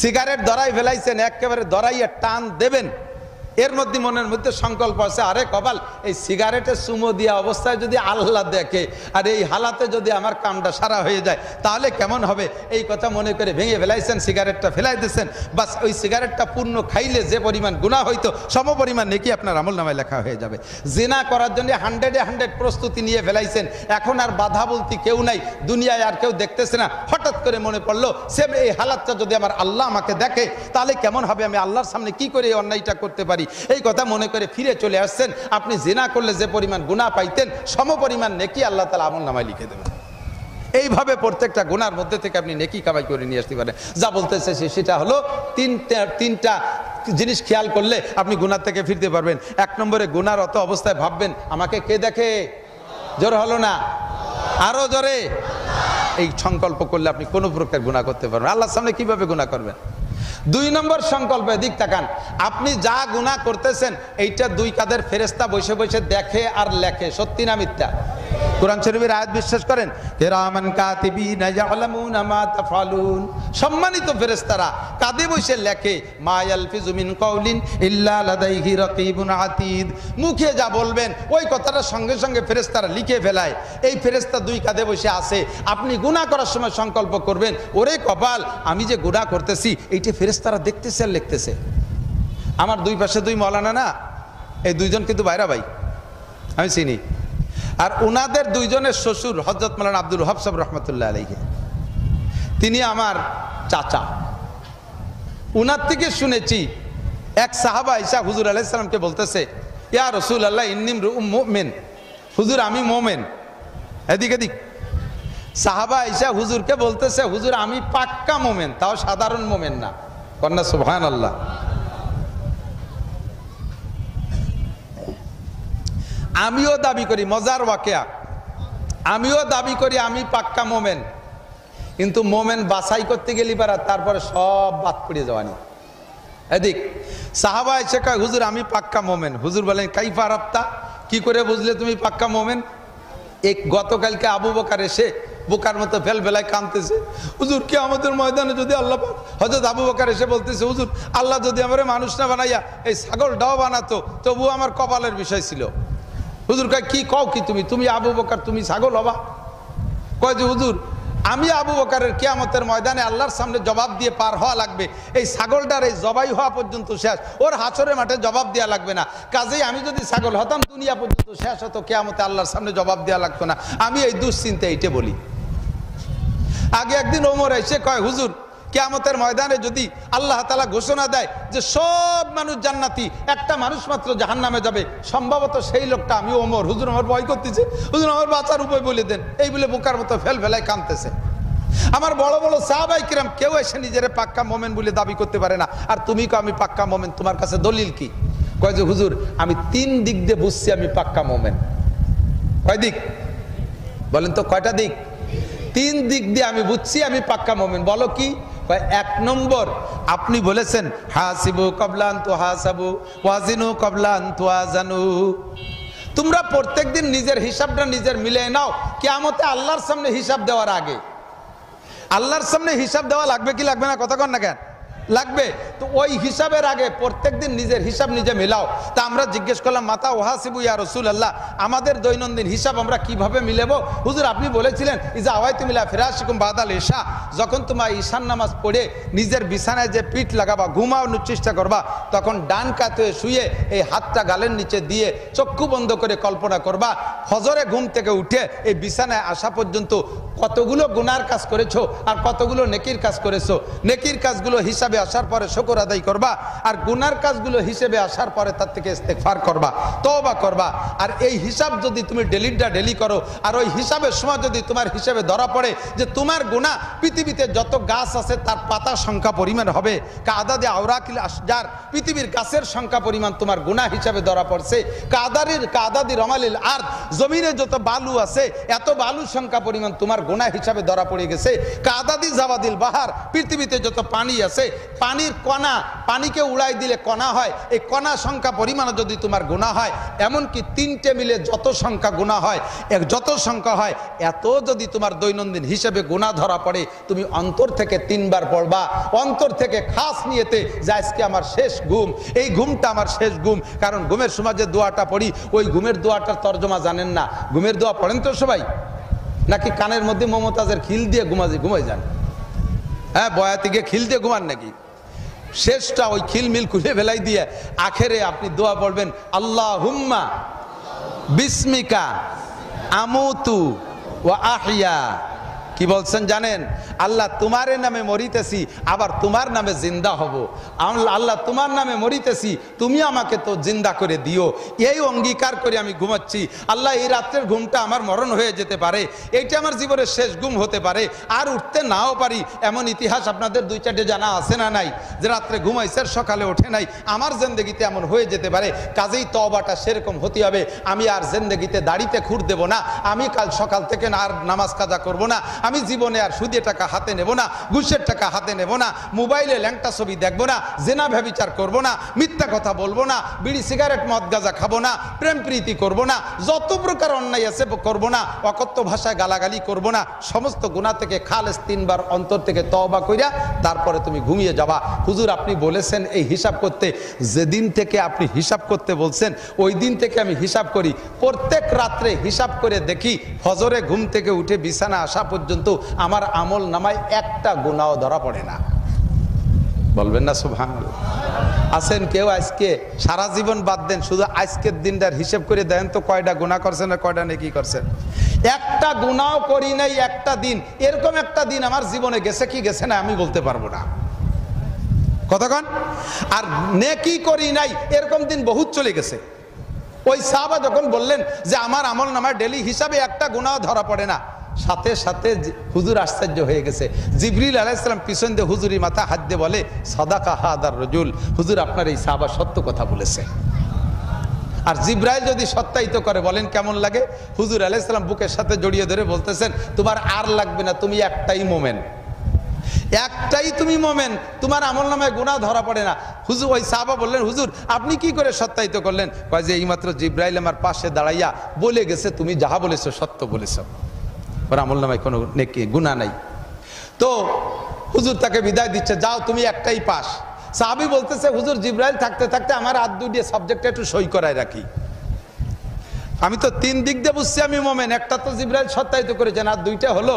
সিগারেট ধরাই ফেলাইছেন, একেবারে ধরাইয়া টান দেবেন, এর মধ্যে মনের মধ্যে সংকল্প আছে আরে কপাল, এই সিগারেটের চুমো দিয়া অবস্থায় যদি আল্লাহ দেখে আর এই হালাতে যদি আমার কামটা সারা হয়ে যায় তাহলে কেমন হবে, এই কথা মনে করে ভেঙে ফেলাইছেন, সিগারেটটা ফেলাই দিয়েছেন। বাস ওই সিগারেটটা পূর্ণ খাইলে যে পরিমাণ গুনাহ হইতো সম পরিমাণ নেকি আপনার আমলনামায় লেখা হয়ে যাবে। জিনা করার জন্য 100-100 প্রস্তুতি নিয়ে ফেলাইছেন, এখন আর বাধা বলতে কেউ নাই, দুনিয়ায় আর কেউ দেখতেছে না, হঠাৎ করে মনে পড়লো সেম এই হালাতটা যদি আমার আল্লাহ আমাকে দেখে তাহলে কেমন হবে, আমি আল্লাহর সামনে কি করে এই অন্যায়টা করতে পারি, এই কথা মনে করে ফিরে চলে আসছেন। আপনি জিনা করলে যে পরিমাণ গুনাহ পাইতেন সম পরিমাণ নেকি আল্লাহ তাআলা আমলনামায় লিখে দেবেন। এইভাবে প্রত্যেকটা গুনার মধ্যে থেকে আপনি নেকি কামাই করে নিয়ে আসতে পারেন। যা বলতেছে সেটা হলো তিনটা জিনিস খেয়াল করলে আপনি গুনাহ থেকে ফিরতে পারবেন। 1 নম্বরে গুনার অত অবস্থায় ভাববেন আমাকে কে দেখে, জোর হলো না, আরো জোরে। এই সংকল্প করলে আপনি কোনো প্রকার গুনাহ করতে পারবেন। আল্লাহর সামনে কিভাবে গুনাহ করবেন? 2 নম্বর সংকল্পে দিক তাকান, আপনি যা গুনাহ করতেছেন এইটা 2 কাঁধের ফেরেশতা বসে বসে দেখে আর লেখে, সত্যি না মিথ্যা? কোরআন শরীফের আয়াত বিশ্বাস করেন, কিরামান কাতিবিনা ইয়ালামুনা মা তাফআলুন, সম্মানিত ফেরেশতারা কাঁধে বসে লেখে, মা ইয়ালফিজু মিন কাউলিন ইল্লা লাদাইহি রাকিবুন আতীদ, মুখে যা বলবেন ওই কথাটা সঙ্গে সঙ্গে ফেরেশতারা লিখে ফেলায়। এই ফেরেশতা 2 কাঁধে বসে আছে। আপনি গুনাহ করার সময় সংকল্প করবেন ওরে কপাল, আমি যে গুনাহ করতেছি এইটা ফেরেশতারা দেখতেছে আর লিখতেছে। আমার 2 পাশে 2 মৌলানা না, এই 2 জন কিন্তু বাইরা ভাই, আমি চিনি। আর ওনাদের 2 জনের শ্বশুর হযরত মাওলানা আব্দুল ওয়াহাব সাহেব রাহমাতুল্লাহ আলাইহি, তিনি আমার চাচা। ওনার থেকে শুনেছি এক সাহাবা ঈসা হুজুর আলাইহিস সালামকে বলতেছে, ইয়া রাসূলুল্লাহ ইন্নী মুমিন, হুজুর আমি মুমিন। এদিক সাহাবা ঈসা হুজুরকে বলতেছে, হুজুর আমি পাক্কা মুমিন, তাও সাধারণ মুমিন না। কন্যা সুবহানাল্লাহ। আমিও দাবি করি, মজার ওয়াকিয়া, আমিও দাবি করি আমি পাক্কা মোমেন, কিন্তু মোমেন বাছাই করতে গেলি পারা তারপরে সব বাদ পড়ে যাওয়ানি। এদিক সাহাবা এসে কয়, হুজুর আমি পাক্কা মোমেন। হুজুর বলেন কাইফা আরাফতা, কি করে বুঝলে তুমি পাক্কা মোমেন? এক গতকালকে আবু বকর এসে বোকার মতো ফেলফেলায় কাঁদতেছে, হুজুর কিয়ামতের ময়দানে যদি আল্লাহ, হযরত আবু বকর এসে বলতেছে, হুজুর আল্লাহ যদি আমারে মানুষ না বানাইয়া এই ছাগলটাও বানাতো তবুও আমার কপালের বিষয় ছিল। হুজুর কয় কি কও কি তুমি আবু বকর তুমি ছাগল হবা? কয় যে হুজুর আমি আবু বকরের কিয়ামতের ময়দানে আল্লাহর সামনে জবাব দিয়ে পার হওয়া লাগবে, এই ছাগলটার এই জবাই হওয়া পর্যন্ত শেষ, ওর হাসরের মাঠে জবাব দেওয়া লাগবে না। কাজেই আমি যদি ছাগল হতাম দুনিয়া পর্যন্ত শেষ হতো, কিয়ামতে আল্লাহর সামনে জবাব দেওয়া লাগতো না। আমি এই দুশ্চিন্তা এইটা বলি। আগে একদিন ওমর এসে কয়, হুজুর কিয়ামতের ময়দানে যদি আল্লাহ তাআলা ঘোষণা দেয় যে সব মানুষ জান্নাতি, একটা মানুষ মাত্র জাহান্নামে যাবে, সম্ভবত সেই লোকটা আমি ওমর। হুজুর আমার ভয় করতেছে, হুজুর আমার বাঁচার উপায় বলে দেন, এই বলে বোকার মতো ফেলায় কাঁদতেছে। আমার বড় বড় সাহাবায়ে কিরাম কেউ এসে নিজেরে পাক্কা মোমেন বলে দাবি করতে পারে না, আর তুমি কও আমি পাক্কা মোমেন, তোমার কাছে দলিল কি? কয় যে হুজুর আমি 3 দিক দিয়ে বুঝছি আমি পাক্কা মোমেন। কয় দিক বলেন তো, কয়টা দিক? 3 দিক দিয়ে আমি বুঝছি আমি পাক্কা মোমেন। বলো কি? 1 নম্বর, আপনি বলেছেন হাসিবু ক্বাবলা আন তুহাসাবু ওয়াজিনু ক্বাবলা আন তুওয়াজানু, তোমরা প্রত্যেকদিন নিজের হিসাবটা নিজের মিলিয়ে নাও, কিয়ামতে আল্লাহর সামনে হিসাব দেওয়ার আগে। আল্লাহর সামনে হিসাব দেওয়া লাগবে কি লাগবে না? কথা কন না কেন? লাগবে। তো ওই হিসাবের আগে প্রত্যেকদিন নিজের হিসাব নিজে মিলাও। তা আমরা জিজ্ঞেস করলাম, মাতা ওয়াহাসিবু ইয়া রাসূলুল্লাহ, আমাদের দৈনন্দিন হিসাব আমরা কিভাবে মিলাবো? হুজুর আপনি বলেছিলেন ইজা আওয়াইতুম ইলা ফিরাশিকুম বাদাল ইশা, যখন তোমার ঈশান নামাজ পড়ে নিজের বিছানায় যে পিঠ লাগাবা, ঘুমানোর চেষ্টা করবা, তখন ডান কাতে শুয়ে এই হাতটা গালের নিচে দিয়ে চক্ষু বন্ধ করে কল্পনা করবা ফজরে ঘুম থেকে উঠে এই বিছানায় আসা পর্যন্ত কতগুলো গুনার কাজ করেছো আর কতগুলো নেকির কাজ করেছো। নেকির কাজগুলো হিসাবে হিসাবে আসার পরে শুকর আদায় করবা, আর গুনার কাজগুলো হিসেবে আসার পরে তার থেকে ইস্তেগফার করবা, তওবা করবা। আর এই হিসাব যদি তুমি ডেলি করো, আর ওই হিসাবের সময় যদি তোমার হিসাবে ধরা পড়ে যে তোমার গুনাহ পৃথিবীতে যত গাছ আছে তার পাতা সংখ্যা পরিমাণ হবে, কাদাদে আওরাকিল আশজার, পৃথিবীর গাছের সংখ্যা পরিমাণ তোমার গুনাহ হিসাবে ধরা পড়ছে, কাদাদি রমালিল আরদ, জমিনে যত বালু আছে এত বালু সংখ্যা পরিমাণ তোমার গুনাহ হিসাবে ধরা পড়ে গেছে, কাদাদি জাবাদিল বাহার, পৃথিবীতে যত পানি আছে পানির কণা, পানিকে উড়াই দিলে কণা হয়, এই কণা সংখ্যা পরিমাণ যদি তোমার গুনাহ হয়, এমনকি 3টে মিলে যত সংখ্যা গুনাহ হয়, যত সংখ্যা হয় এত যদি তোমার দৈনন্দিন হিসেবে গুনাহ ধরা পড়ে, তুমি অন্তর থেকে 3 বার পড়বা, অন্তর থেকে খাস নিয়েতে যে আজকে আমার শেষ ঘুম, এই ঘুমটা আমার শেষ ঘুম। কারণ ঘুমের সময় যে দোয়াটা পড়ি, ওই ঘুমের দোয়াটার তর্জমা জানেন না। ঘুমের দোয়া পড়েন তো সবাই, নাকি কানের মধ্যে মমতাজের খিল দিয়ে ঘুমাই যান? হ্যাঁ, বয়াতি গিয়ে খিল দিয়ে ঘুমান নাকি? শেষটা ওই খিলমিল খুলে ফেলাই দিয়ে আখেরে আপনি দোয়া পড়বেন, আল্লাহুম্মা বিসমিকা আমুতু ওয়া আহইয়া। কি বলছেন জানেন? আল্লাহ তোমার নামে মরিতেছি, আবার তোমার নামে জিন্দা হব। আল্লাহ তোমার নামে মরিতেছি, তুমি আমাকে তো জিন্দা করে দিও। এই অঙ্গীকার করে আমি ঘুমাচ্ছি। আল্লাহ, এই রাত্রের ঘুমটা আমার মরণ হয়ে যেতে পারে, এইটা আমার জীবনের শেষ ঘুম হতে পারে, আর উঠতে নাও পারি। এমন ইতিহাস আপনাদের 2-4টে জানা আছে না নাই, যে রাত্রে ঘুমাইছে সকালে ওঠে নাই? আমার জিন্দেগিতে এমন হয়ে যেতে পারে। কাজেই তওবাটা সেরকম হতে হবে, আমি আর জিন্দেগিতে দাড়িতে খুর দেব না, আমি কাল সকাল থেকে আর নামাজ কাজা করব না, আমি জীবনে আর সুদের টাকা হাতে নেব না, ঘুষের টাকা হাতে নেব না, মোবাইলে ল্যাংটা ছবি দেখবো না, জেনা ব্যভিচার করব না, মিথ্যা কথা বলবো না, বিড়ি সিগারেট মদ গাঁজা খাবো না, প্রেম প্রীতি করব না, যত প্রকার অন্যায় আছে করব না, অকথ্য ভাষায় গালাগালি করব না, সমস্ত গুনাহ থেকে খালেস 3 বার অন্তর থেকে তওবা কইরা তারপরে তুমি ঘুমিয়ে যাবা। হুজুর আপনি বলেছেন এই হিসাব করতে, যেদিন থেকে আপনি হিসাব করতে বলছেন ওই দিন থেকে আমি হিসাব করি। প্রত্যেক রাত্রে হিসাব করে দেখি, ফজরে ঘুম থেকে উঠে বিছানা আসা পর্যন্ত আমার আমল নামায় একটা গুনাহ ধরা পড়ে না। বলবেন না সুবহানাল্লাহ? আছেন কেউ আজকে সারা জীবন বাদ দেন, শুধু আজকের দিনটার হিসাব করে দেন তো কয়টা গুনাহ করছেন আর কয়টা নেকি করছেন? একটা গুনাহ করি নাই একটা দিন। এরকম একটা দিন আমার জীবনে গেছে কি গেছে না আমি বলতে পারবো না। কতক্ষণ? আর নেকি করি নাই এরকম দিন বহুত চলে গেছে। ওই সাহাবা যখন বললেন যে আমার আমল নামায় ডেলি হিসাবে একটা গুনাহ ধরা পড়ে না, সাথে সাথে হুজুর আশ্চর্য হয়ে গেছে। জিবরিল আলাইহিস সালাম পিছন দিয়ে হুজুরি মাথা হাত দিয়ে বলে, সাদাকা হাদার রাজুল, হুজুর আপনার এই সাহাবা সত্য কথা বলেছে। আর জিবরাইল যদি সত্যায়িত করে বলেন কেমন লাগে? হুজুর আলাইহিস সালাম বুকের সাথে জড়িয়ে ধরে বলতেছেন, তোমার আর লাগবে না, তুমি একটাই মোমেন, একটাই তুমি মোমেন, তোমার আমল নামায় গুনাহ ধরা পড়ে না। হুজুর, ওই সাহাবা বললেন, হুজুর আপনি কি করে সত্যায়িত করলেন? কয় যে এইমাত্র জিবরাইল আমার পাশে দাঁড়াইয়া বলে গেছে তুমি যাহা বলেছো সত্য বলেছো, ওর আমল নামায় কোনো নেকি গুনাহ নাই। তো হুজুর তাকে বিদায় দিচ্ছে, যাও তুমি একটাই পাস। সাহাবী বলতেছে, হুজুর জিবরাইল থাকতে থাকতে আমার হাত দুইটা সাবজেক্টে একটু সই করায় রাখি। আমি তো 3 দিক দিয়ে বুঝছি আমি মোমেন, একটা তো জিবরাইল সত্যায়িত করেছেন, আর 2টা হলো,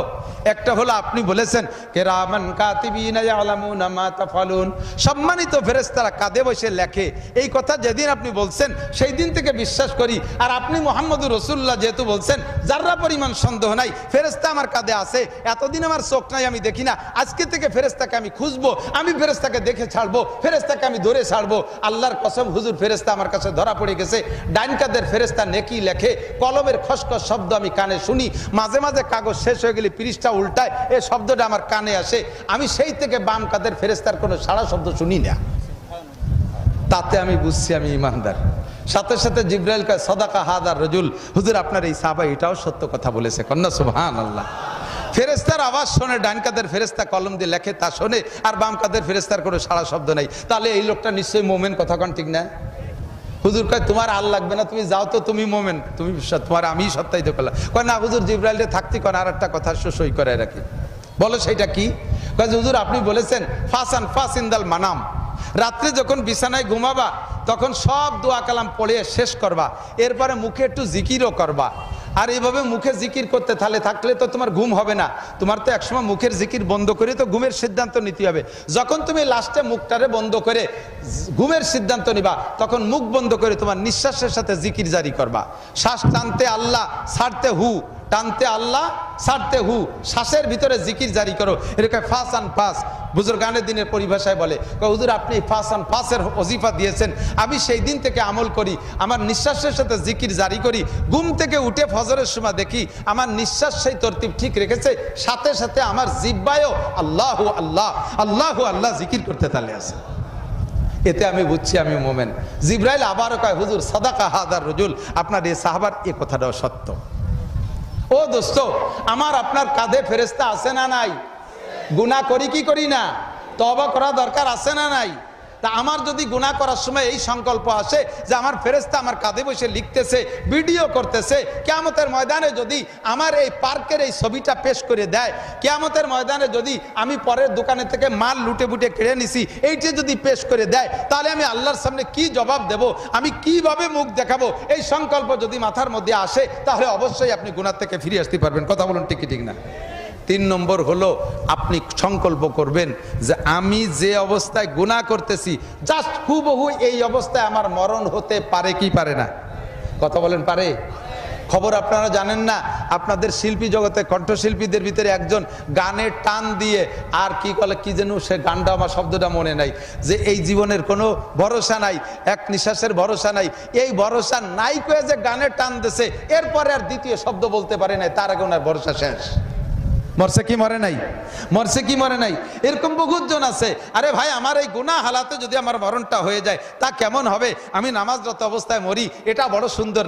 একটা হলো আপনি বলেছেন কিরামান কাতিবিনা ইয়ালামুনা মা তাফালুন, সম্মানিত ফেরেশতারা কাঁধে বসে লেখে। এই কথা যেদিন আপনি বলছেন সেই দিন থেকে বিশ্বাস করি। আর আপনি মুহাম্মদুর রাসূলুল্লাহ যেহেতু বলছেন, যাররা পরিমাণ সন্দেহ নাই ফেরেশতা আমার কাঁধে আছে। এতদিন আমার চোখ নাই, আমি দেখি না, আজকে থেকে ফেরেশতাকে আমি খুঁজবো, আমি ফেরেশতাকে দেখে ছাড়বো, ফেরেশতাকে আমি ধরে ছাড়বো। আল্লাহর কসম হুজুর ফেরেশতা আমার কাছে ধরা পড়ে গেছে। ডাইন কাঁধের ফেরেশতা নেকি লেখে, কলমের খসখস শব্দ আমি কানে শুনি, মাঝে মাঝে কাগজ শেষ হয়ে গেলে পৃষ্ঠা উল্টায়, এই শব্দটা আমার কানে আসে। আমি সেই থেকে বাম কাঁধের ফেরেশতার কোনো সারা শব্দ শুনি না। তাতে আমি বুঝছি আমি ইমানদার। সাথে সাথে জিবরাইল কয়, সাদাকা হাদার রাজুল, হুজুর আপনার এই সাহাবা এটাও সত্য কথা বলেছে। কন্যা সুবহানাল্লাহ। ফেরেশতার আওয়াজ শোনে, ডান কাঁধের ফেরেশতা কলম দিয়ে লেখে তা শোনে, আর বাম কাঁধের ফেরেশতার কোনো সারা শব্দ নাই। তাহলে এই লোকটা নিশ্চয়ই মোমেন। কথা কন ঠিক না? হুজুর কয় তোমার আর লাগবে না, তুমি যাও তো, তুমি মোমেন, তুমি তোমার আমি সত্যায়িত করলাম। কয় না হুজুর জিবরাইলে থাকতে কোন আর একটা কথা সই করে রাখি। বলো সেটা কি? কয় হুজুর আপনি বলেছেন ফাসিন্দাল মানাম, রাত্রে যখন বিছানায় ঘুমাবা তখন সব দোয়া কালাম পড়ে শেষ করবা, এরপরে মুখে একটু জিকিরও করবা। আর এইভাবে মুখে জিকির করতে থাকলে তো তোমার ঘুম হবে না। তোমার তো একসময় মুখের জিকির বন্ধ করে তো ঘুমের সিদ্ধান্ত নিতে হবে। যখন তুমি লাস্টে মুখটারে বন্ধ করে ঘুমের সিদ্ধান্ত নিবা, তখন মুখ বন্ধ করে তোমার নিঃশ্বাসের সাথে জিকির জারি করবা। শ্বাস টানতে আল্লাহ, ছাড়তে হু, টানতে আল্লাহ, ছাড়তে হু, শ্বাসের ভিতরে জিকির জারি করো। এরকম ফাস আন ফাস বুজুর্গানের দিনের পরিভাষায় বলে, হুজুর আপনি ফাস আন ফাসের ওজিফা দিয়েছেন, আমি সেই দিন থেকে আমল করি, আমার নিঃশ্বাসের সাথে জিকির জারি করি। ঘুম থেকে উঠে ফজরের সময় দেখি আমার নিঃশ্বাস সেই তরতিব ঠিক রেখেছে, সাথে সাথে আমার জিহ্বায়ও আল্লাহু আল্লাহ আল্লাহু আল্লাহ জিকির করতে তালে আছে। এতে আমি বুঝছি আমি মোমেন। জিব্রাইল আবারও কয়, হুজুর সাদাকা হাদার রজুল, আপনার এই সাহাবার এই কথাটাও সত্য। ও দোস্ত, আমার আপনার কাঁধে ফেরেশতা আছে না নাই? গুনাহ করি কি করি না? তওবা করা দরকার আছে না নাই? তা আমার যদি গুনাহ করার সময় এই সংকল্প আসে যে আমার ফেরেশতা আমার কাঁধে বসে লিখতেছে, ভিডিও করতেছে, কিয়ামতের ময়দানে যদি আমার এই পার্কের এই ছবিটা পেশ করে দেয়, কিয়ামতের ময়দানে যদি আমি পরের দোকানে থেকে মাল লুটে বুটে কেড়ে নিছি এইটা যদি পেশ করে দেয়, তাহলে আমি আল্লাহর সামনে কি জবাব দেব, আমি কিভাবে মুখ দেখাবো? এই সংকল্প যদি মাথার মধ্যে আসে তাহলে অবশ্যই আপনি গুনাহ থেকে ফিরে আসতে পারবেন। কথা বলুন ঠিক কি ঠিক না? 3 নম্বর হলো আপনি সংকল্প করবেন যে আমি যে অবস্থায় গুনাহ করতেছি জাস্ট হুবহু এই অবস্থায় আমার মরণ হতে পারে কি পারে না? কথা বলেন পারে? খবর আপনারা জানেন না, আপনাদের শিল্পী জগতে কণ্ঠশিল্পীদের ভিতরে একজন গানের টান দিয়ে আর কি বলে কি যেন সে গানটা আমার শব্দটা মনে নাই, যে এই জীবনের কোনো ভরসা নাই, এক নিঃশ্বাসের ভরসা নাই, এই ভরসা নাই কয়ে যে গানের টান দিছে, এরপরে আর দ্বিতীয় শব্দ বলতে পারে নাই, তার আগে ওনার ভরসা শেষ। মরছে কি মরে নাই? মরছে কি মরে নাই? এরকম বহুত জন আছে। আরে ভাই, আমার এই গুনাহ হালাতে যদি আমার মরণটা হয়ে যায় তা কেমন হবে? আমি নামাজরত অবস্থায় মরি, এটা বড় সুন্দর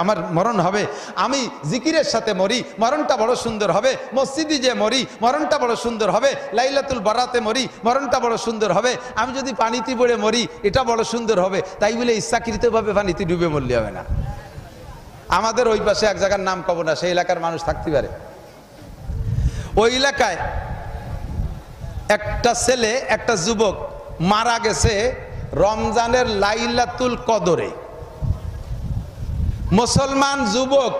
আমার মরণ হবে। আমি জিকিরের সাথে মরি, মরণটা বড় সুন্দর হবে। মসজিদে যে মরি, মরণটা বড় সুন্দর হবে। লাইলাতুল বারাতে মরি, মরণটা বড় সুন্দর হবে। আমি যদি পানিতে পড়ে মরি, এটা বড় সুন্দর হবে। তাই বলে ইচ্ছাকৃতভাবে পানিতে ডুবে মরলে হবে না। আমাদের ওই পাশে এক জায়গার নাম কব না, সেই এলাকার মানুষ থাকতে পারে। ওই এলাকায় একটা ছেলে, একটা যুবক মারা গেছে রমজানের লাইলাতুল কদরে। মুসলমান যুবক,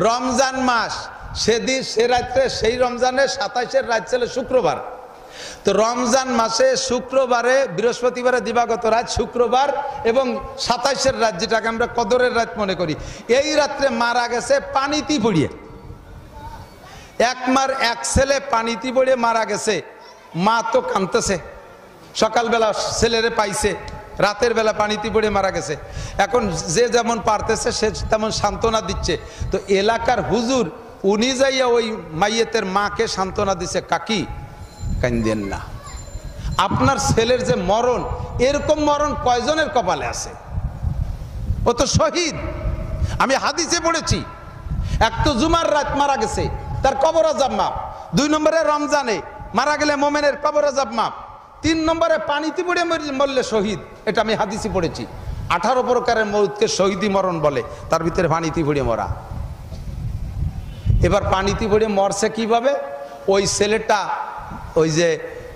রমজান মাস, সেদিন সে রাত্রে, সেই রমজানের 27-এর রাত ছিল শুক্রবার। তো রমজান মাসে শুক্রবারে, বৃহস্পতিবারে দিবাগত রাত, শুক্রবার এবং 27-এর রাত, যেটাকে আমরা কদরের রাত মনে করি, এই রাত্রে মারা গেছে পানিতে পড়িয়ে। এক ছেলে পানিতে পড়ে মারা গেছে। মা তো কাঁদতেছে, সকালবেলা ছেলেরে পাইছে, রাতের বেলা পানিতে পড়ে মারা গেছে। এখন যে যেমন পারতেছে সে তেমন সান্ত্বনা দিচ্ছে। তো এলাকার হুজুর উনি যাইয়া ওই মাইয়েতের মাকে সান্ত্বনা দিচ্ছে, কাকি কান্দেন না, আপনার ছেলের যে মরণ, এরকম মরণ কয়জনের কপালে আছে? ও তো শহীদ। আমি হাদিসে পড়েছি, এক তো জুমার রাত মারা গেছে, তার কবর আযাব মাপ। 2 নম্বরে রমজানে মারা গেলে মোমেনের কবর আযাব মাপ। 3 নম্বরে পানিতে পড়ে মরলে শহীদ, এটা আমি হাদিসে পড়েছি। 18 প্রকারের মৌতকে শহীদি মরণ বলে, তার ভিতরে পানিতে পড়ে মরা। এবার পানিতে পড়ে মরছে কিভাবে? ওই ছেলেটা ওই যে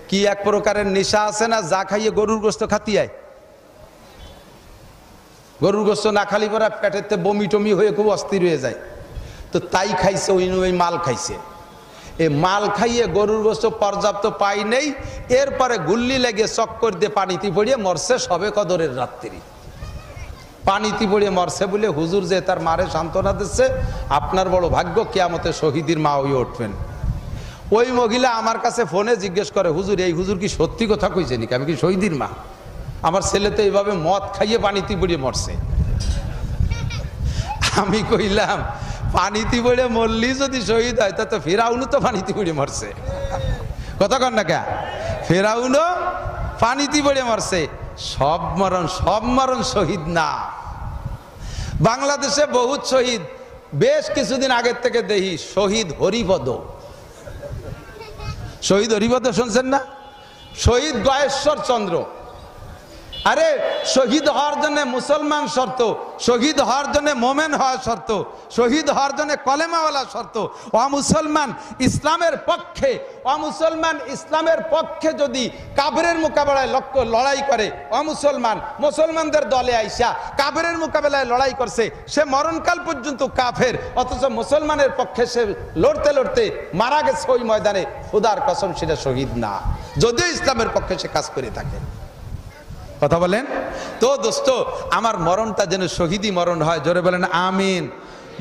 কি এক প্রকারের নেশা আছে না, যা খাইয়ে গরুর গোস্ত খাতিয়ায়, গরুর গোস্ত না খালি পরে পেটেতে বমি টমি হয়ে খুব অস্থির হয়ে যায়। তো তাই খাইছে, ওই মাল খাইছে। এই মাল খাইয়ে গরুর গোস্ত পর্যাপ্ত পাই নেই, এরপরে গুল্লি লেগে চক্কর দিয়ে পানিতে পড়িয়ে মরছে সবে কদরের রাত্রি। পানিতে পড়িয়ে মরছে বলে হুজুর যে তার মারে সান্ত্বনা দিচ্ছে, আপনার বড় ভাগ্য, কিয়ামতে শহীদের মা হয়ে উঠবেন। ওই মহিলা আমার কাছে ফোনে জিজ্ঞেস করে, হুজুর এই হুজুর কি সত্যি কথা কইছে নাকি? আমি কি শহীদের মা? আমার ছেলে তো এইভাবে মদ খাইয়ে পানিতে পড়িয়ে মরছে। আমি কইলাম, পানিতে পড়ে মরলি যদি শহীদ হয়, তা তো ফেরাউনও তো পানিতে পড়ে মরছে। কথা কন না কে? ফেরাউনও পানিতে পড়ে মরছে। সব মরণ শহীদ না। বাংলাদেশে বহুত শহীদ, বেশ কিছুদিন আগের থেকে দেখি শহীদ হরিপদ। শহীদ হরিপদ শুনছেন না? শহীদ গয়েশ্বর চন্দ্র। আরে শহীদ হওয়ার জন্য মুসলমান শর্ত, শহীদ হওয়ার জন্য মোমেন হওয়া শর্ত, শহীদ হওয়ার জন্য কলেমাওয়ালা শর্ত। অমুসলমান ইসলামের পক্ষে, অমুসলমান ইসলামের পক্ষে যদি কাফেরের মোকাবেলায় লড়াই করে, অমুসলমান মুসলমানদের দলে আইসা কাফেরের মোকাবেলায় লড়াই করছে, সে মরণকাল পর্যন্ত কাফের, অথচ মুসলমানের পক্ষে সে লড়তে লড়তে মারা গেছে ওই ময়দানে, খোদার কসম সেটা শহীদ না, যদিও ইসলামের পক্ষে সে কাজ করে থাকে। কথা বলেন তো দোস্ত, আমার মরণটা যেন শহীদি মরণ হয়। জোরে বলেন আমিন।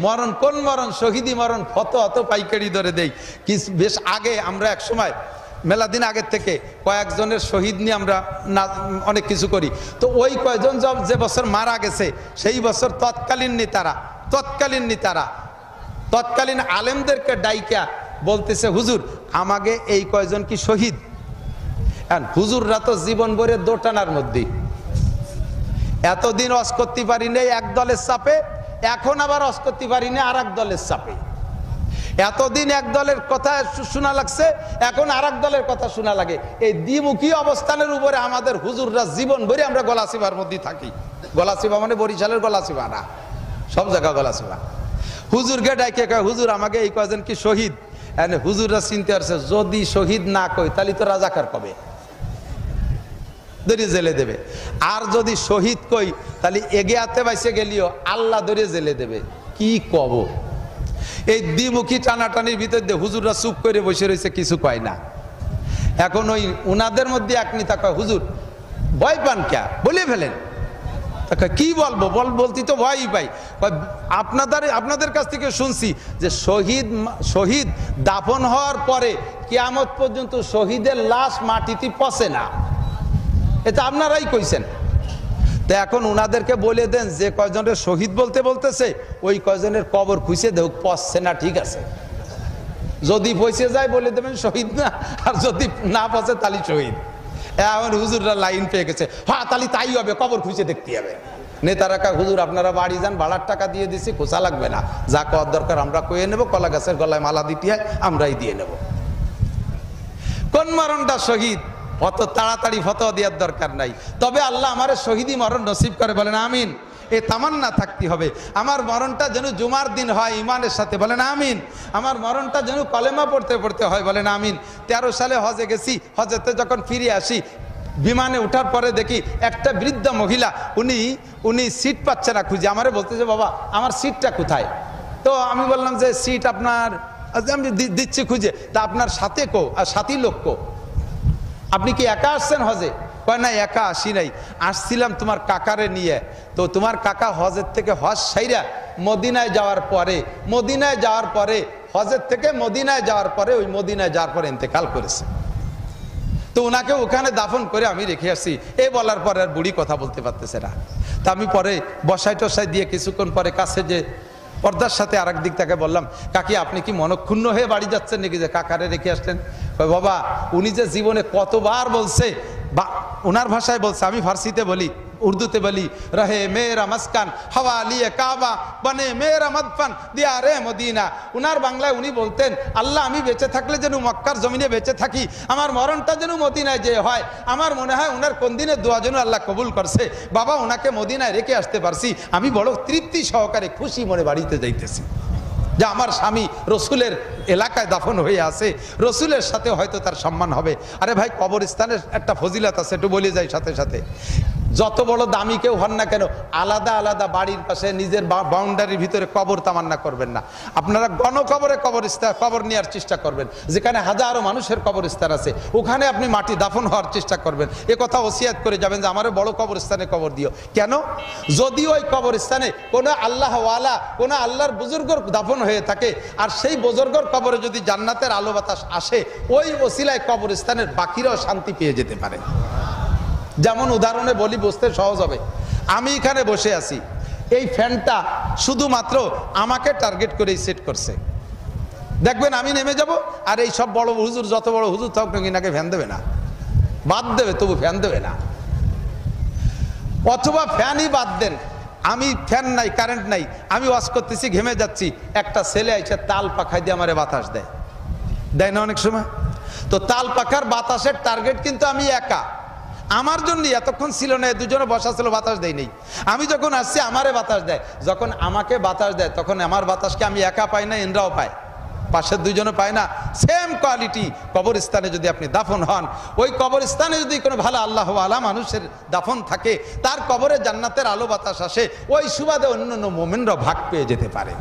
মরণ কোন মরণ? শহীদি মরণ। ফত অত পাইকারি ধরে দেই। কি বেশ আগে আমরা এক সময় মেলা দিন আগের থেকে কয়েকজনের শহীদ নিয়ে আমরা অনেক কিছু করি। তো ওই কয়েকজন যে বছর মারা গেছে সেই বছর তৎকালীন তৎকালীন আলেমদেরকে ডাইকা বলতেছে, হুজুর আমাকে এই কয়জন কি শহীদ? হুজুররা তো জীবন ভরে দোটানার মধ্যে, এতদিন অস করতে পারি নাই এক দলের চাপে, এখন আবার অস করতে পারি না আর এক দলের চাপে। এতদিন এক দলের কথা শোনা লাগছে, এখন আর এক দলের কথা শোনা লাগে। এই দ্বিমুখী অবস্থানের উপরে আমাদের হুজুররা জীবন ভরে আমরা গলাচিপার মধ্যে থাকি। গলাচিপা মানে বরিশালের গলাচিপা না, সব জায়গা গলাচিপা। হুজুরকে ডাইকে কয়, হুজুর আমাকে এই কয়জন কি শহীদ? হুজুররা চিনতে পারছে, যদি শহীদ না কই তাহলে তো রাজাকার কবে, ধরে জেলে দেবে। আর যদি শহীদ কই তাহলে এগে আতে বাইসে গেলিও আল্লাহ ধরে জেলে দেবে। কি কব? এই দ্বিমুখী টানাটানির ভিতর দিয়ে হুজুররা চুপ করে বসে রয়েছে, কিছু কয় না। এখন ওই উনাদের মধ্যে এক নেতা কয়, হুজুর ভয় পান কে? বলে ফেলেন। কি বলবো, বলতে তো ভয়ই পাই। আপনাদের কাছ থেকে শুনছি যে শহীদ দাফন হওয়ার পরে কিয়ামত পর্যন্ত শহীদের লাশ মাটিতে পচে না, এটা আপনারাই কইছেন। তো এখন উনাদেরকে বলে দেন যে কয়জনের শহীদ বলতেছে ওই কয়জনের কবর খুঁজে দেখ পচছে না, ঠিক আছে? যদি পচে যায় বলে দেবেন শহীদ না, আর যদি না পচে তাহলে শহীদ। এখন হুজুররা লাইন পেয়ে গেছে, হ্যাঁ তাহলে তাই হবে, কবর খুঁজে দেখতে হবে। নেতারা কা, হুজুর আপনারা বাড়ি যান, ভাড়ার টাকা দিয়ে দিছি, খোঁচা লাগবে না, যা কর দরকার আমরা কয়ে নেবো, কলা গাছের গলায় মালা দিতে হয় আমরাই দিয়ে নেব। কোন মরণটা শহীদ অত তাড়াতাড়ি ফতোয়া দেওয়ার দরকার নাই। তবে আল্লাহ আমার শহীদি মরণ নসিব করে, বলেন আমিন। এই তামান্না থাকতে হবে, আমার মরণটা যেন জুমার দিন হয় ইমানের সাথে, বলেন আমিন। আমার মরণটা যেন কলেমা পড়তে পড়তে হয়, বলেন আমিন। 13 সালে হজে গেছি, হজেতে যখন ফিরে আসি বিমানে ওঠার পরে দেখি একটা বৃদ্ধ মহিলা, উনি সিট পাচ্ছে না খুঁজে, আমারে বলতেছে, বাবা আমার সিটটা কোথায়? তো আমি বললাম যে সিট আপনার, আমি দিচ্ছি খুঁজে। তা আপনার সাথে কো আর সাথী লোক কো? আপনি কি একা আসছেন হজে? কয় না একা আসি নাই, আসছিলাম তোমার কাকারে নিয়ে। তো তোমার কাকা হজের থেকে হজ সাইরা মদিনায় যাওয়ার পরে হজের থেকে মদিনায় যাওয়ার পরে ওই মদিনায় যাওয়ার পরে ইন্তেকাল করেছে। তো ওনাকে ওখানে দাফন করে আমি রেখে আসছি। এই বলার পরে আর বুড়ি কথা বলতে পারতেছে না। তা আমি পরে বসাই টসাই দিয়ে কিছুক্ষণ পরে কাছে যে পর্দার সাথে আর এক দিক থেকে বললাম, কাকি আপনি কি মনক্ষুণ্ণ হয়ে বাড়ি যাচ্ছেন নাকি যে কাকারে রেখে আসলেন? বাবা উনি যে জীবনে কতবার বলছে, বা ওনার ভাষায় বলছে, আমি ফার্সিতে বলি, উর্দুতে বলি, রহে মেরা মাসকান হাওয়া লিয়ে কাবা বনে মেরা মদফন দিয়া রে মদিনা। উনার বাংলায় উনি বলতেন, আল্লাহ আমি বেঁচে থাকলে যেন মক্কার জমিনে বেঁচে থাকি, আমার মরণটা যেন মদিনায় যে হয়। আমার মনে হয় উনার কোন দিনের দোয়া যেন আল্লাহ কবুল করছে। বাবা ওনাকে মদিনায় রেখে আসতে পারছি, আমি বড় তৃপ্তি সহকারে খুশি মনে বাড়িতে যাইতেছি যে আমার স্বামী রসুলের এলাকায় দাফন হয়ে আছে, রসুলের সাথে হয়তো তার সম্মান হবে। আরে ভাই কবরস্থানের একটা ফজিলত আছে, একটু বলে যাই সাথে সাথে। যত বড় দামি কেউ হন না কেন, আলাদা আলাদা বাড়ির পাশে নিজের বাউন্ডারির ভিতরে কবর তামান্না করবেন না। আপনারা গণকবরে কবর নেওয়ার চেষ্টা করবেন, যেখানে হাজারো মানুষের কবরস্থান আছে ওখানে আপনি মাটি দাফন হওয়ার চেষ্টা করবেন। এ কথা ওসিয়াত করে যাবেন যে আমারও বড় কবরস্থানে কবর দিও। কেন? যদি ওই কবরস্থানে কোনো আল্লাহওয়ালা, কোনো আল্লাহর বুজুর্গর দাফন হয়ে থাকে, আর সেই বুজুর্গর কবরে যদি জান্নাতের আলো বাতাস আসে, ওই ওসিলায় কবরস্থানের বাকিরাও শান্তি পেয়ে যেতে পারে। যেমন উদাহরণে বলি, বুঝতে সহজ হবে। আমি এখানে বসে আছি, এই ফ্যানটা শুধুমাত্র আমাকে টার্গেট করেই সেট করছে। দেখবেন আমি নেমে যাব, আর এই সব বড় হুজুর, যত বড় হুজুর থাক নাকি ফ্যান দেবে না, বাদ দেবে, তবু ফ্যান দেবে না। অথবা ফ্যানই বাদ দেন, আমি ফ্যান নাই, কারেন্ট নাই, আমি ওয়াশ করতেছি, ঘেমে যাচ্ছি, একটা ছেলে এসে তাল পাখায় দিয়ে আমারে বাতাস দেয় না অনেক সময়? তো তাল পাখার বাতাসের টার্গেট কিন্তু আমি একা, আমার জন্য এতক্ষণ ছিল না, দুজনে বসা ছিল, বাতাস দেয় নেই। আমি যখন আসছি আমারে বাতাস দেয়, যখন আমাকে বাতাস দেয় তখন আমার বাতাসকে আমি একা পাই না, এনরাও পায়, পাশের দুইজনে পায় না। সেম কোয়ালিটি কবরস্থানে যদি আপনি দাফন হন, ওই কবরস্থানে যদি কোনো ভালো আল্লাহ আলা মানুষের দাফন থাকে, তার কবরে জান্নাতের আলো বাতাস আসে, ওই সুবাদে অন্যান্য মোমেনরা ভাগ পেয়ে যেতে পারে।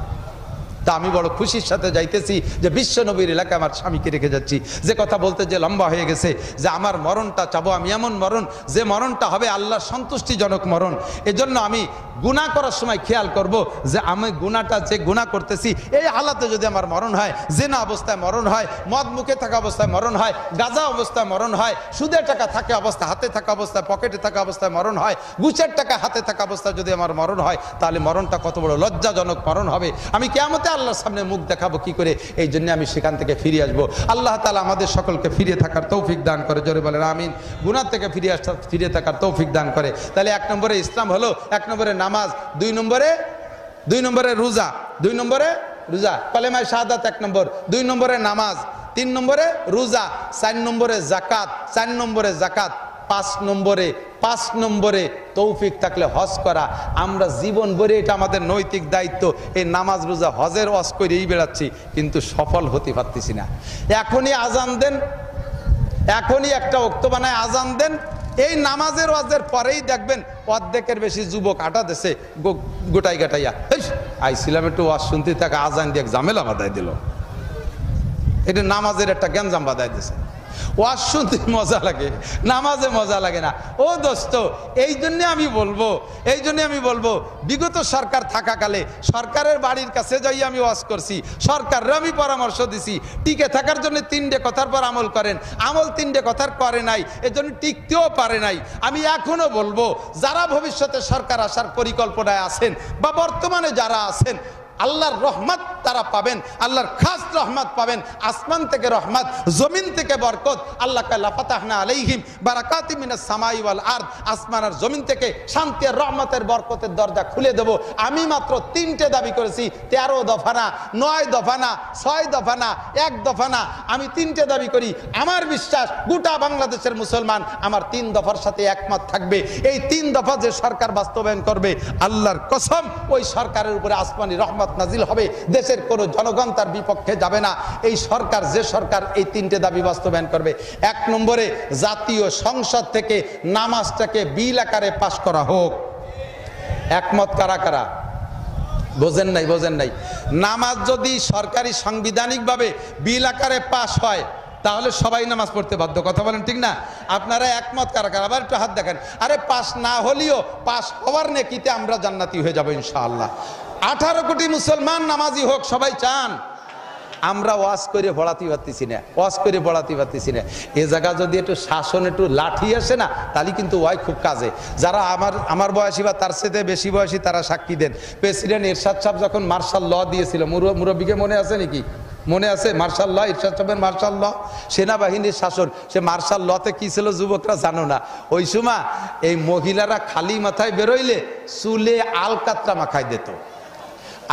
তা আমি বড় খুশির সাথে যাইতেছি যে বিশ্ব নবীর এলাকায় আমার স্বামীকে রেখে যাচ্ছি। যে কথা বলতে যে লম্বা হয়ে গেছে, যে আমার মরণটা চাবো আমি এমন মরণ যে মরণটা হবে আল্লাহর সন্তুষ্টিজনক মরণ। এজন্য আমি গুনাহ করার সময় খেয়াল করব যে আমি গুনাহটা যে গুনাহ করতেছি এই হালাতে যদি আমার মরণ হয়, জেনা অবস্থায় মরণ হয়, মদ মুখে থাকা অবস্থায় মরণ হয়, গাঁজা অবস্থায় মরণ হয়, সুদের টাকা থাকে অবস্থা হাতে থাকা অবস্থায়, পকেটে থাকা অবস্থায় মরণ হয়, ঘুষের টাকা হাতে থাকা অবস্থায় যদি আমার মরণ হয়, তাহলে মরণটা কত বড় লজ্জাজনক মরণ হবে। আমি কিয়ামতে আল্লাহর সামনে মুখ দেখাবো কি করে? এই জন্য আমি সেখান থেকে ফিরে আসবো। আল্লাহ তাআলা আমাদের সকলকে ফিরে থাকার তৌফিক দান করে, জোরে বলেন আমিন। গুনাহ থেকে ফিরে থাকার তৌফিক দান করে। তাহলে 1 নম্বরে ইসলাম হলো, 1 নম্বরে নামাজ, 2 নম্বরে রোজা, 2 নম্বরে রোজা, কলেমায়ে শাহাদাত 1 নম্বর, 2 নম্বরে নামাজ, 3 নম্বরে রোজা, 4 নম্বরে যাকাত, 4 নম্বরে যাকাত, 5 নম্বরে তৌফিক থাকলে হজ করা। আমরা জীবন ভরে এটা আমাদের নৈতিক দায়িত্ব, এই নামাজ রোজা হজের ওয়াজ করেই বেড়াচ্ছি, কিন্তু সফল হতে পারতেছি না। এখনই আজান দেন, এখনই একটা ওক্ত বানায় আজান দেন, এই নামাজের ওয়াজের পরেই দেখবেন অর্ধেকের বেশি যুবক আটা দেশে গোটাই গাটাইয়া আইছিলাম একটু ওয়াজ শুনতে, তাকে আজান দিয়ে ঝামেলা বাঁধাই দিল। এটা নামাজের একটা গ্যাঞ্জাম বাঁধাই দিছে। ওয়াজ শুনতে মজা লাগে, নামাজে মজা লাগে না। ও দোস্ত, এই জন্য আমি বলবো বিগত সরকার থাকাকালে সরকারের বাড়ির কাছে যাই আমি ওয়াজ করছি, সরকারের আমি পরামর্শ দিছি টিকে থাকার জন্য 3টে কথার পর আমল করেন, আমল 3টে কথার করে নাই, এজন্য টিকতেও পারে নাই। আমি এখনো বলবো যারা ভবিষ্যতে সরকার আসার পরিকল্পনায় আছেন বা বর্তমানে যারা আছেন, আল্লাহর রহমত তারা পাবেন, আল্লাহর খাস রহমত পাবেন। আসমান থেকে রহমত, জমিন থেকে বরকত। আল্লাহ কাল্লা ফাতাহনা আলাইহিম বারাকাতিম মিনাস সামাই ওয়াল আরদ, আসমান আর জমিন থেকে শান্তি আর রহমতের বরকতের দরজা খুলে দেব। আমি মাত্র 3টে দাবি করেছি, 13 দফা না, 9 দফা না, 6 দফা না, 1 দফা না, আমি 3টে দাবি করি। আমার বিশ্বাস গোটা বাংলাদেশের মুসলমান আমার 3 দফার সাথে একমত থাকবে। এই 3 দফা যে সরকার বাস্তবায়ন করবে, আল্লাহর কসম ওই সরকারের উপরে আসমানি রহমত নাজিল হবে, দেশের কোন জনগণ তার বিপক্ষে যাবে না। এই সরকার, যে সরকার এই 3টে দাবি বাস্তবায়ন করবে। 1 নম্বরে জাতীয় সংসদ থেকে নামাজটাকে বিল আকারে পাশ করা হোক। একমত কারা কারা? বোঝেন নাই। নামাজ যদি সরকারি সাংবিধানিকভাবে বিল আকারে পাশ হয়, তাহলে সবাই নামাজ পড়তে বাধ্য। কথা বলেন ঠিক না? আপনারা একমত কারা কারা? আবার একটু হাত দেখান। আরে পাশ না হলেও পাশ হওয়ার নেকিতে আমরা জান্নাতি হয়ে যাবো ইনশাআল্লাহ। 18 কোটি মুসলমান নামাজি হোক, সবাই চান। আমরা ওয়াজ করে পড়াতে পারতেছি না, এ জায়গা যদি একটু শাসন, একটু লাঠি আসে না, তাহলে কিন্তু ওয়াই খুব কাজে। যারা আমার বয়সী বা তার সাথে বেশি বয়সী তারা সাক্ষী দেন। প্রেসিডেন্ট এরশাদ সাহেব যখন মার্শাল ল দিয়েছিল, মুরব্বীকে মনে আছে নাকি? মনে আছে? মার্শাল ল, ইরশাদ সাহেবের মার্শাল ল, সেনাবাহিনীর শাসন। সে মার্শাল লতে কি ছিল যুবকরা জানো না? ওই সময় এই মহিলারা খালি মাথায় বেরোইলে চুলে আলকাতরা মাখায় দিত,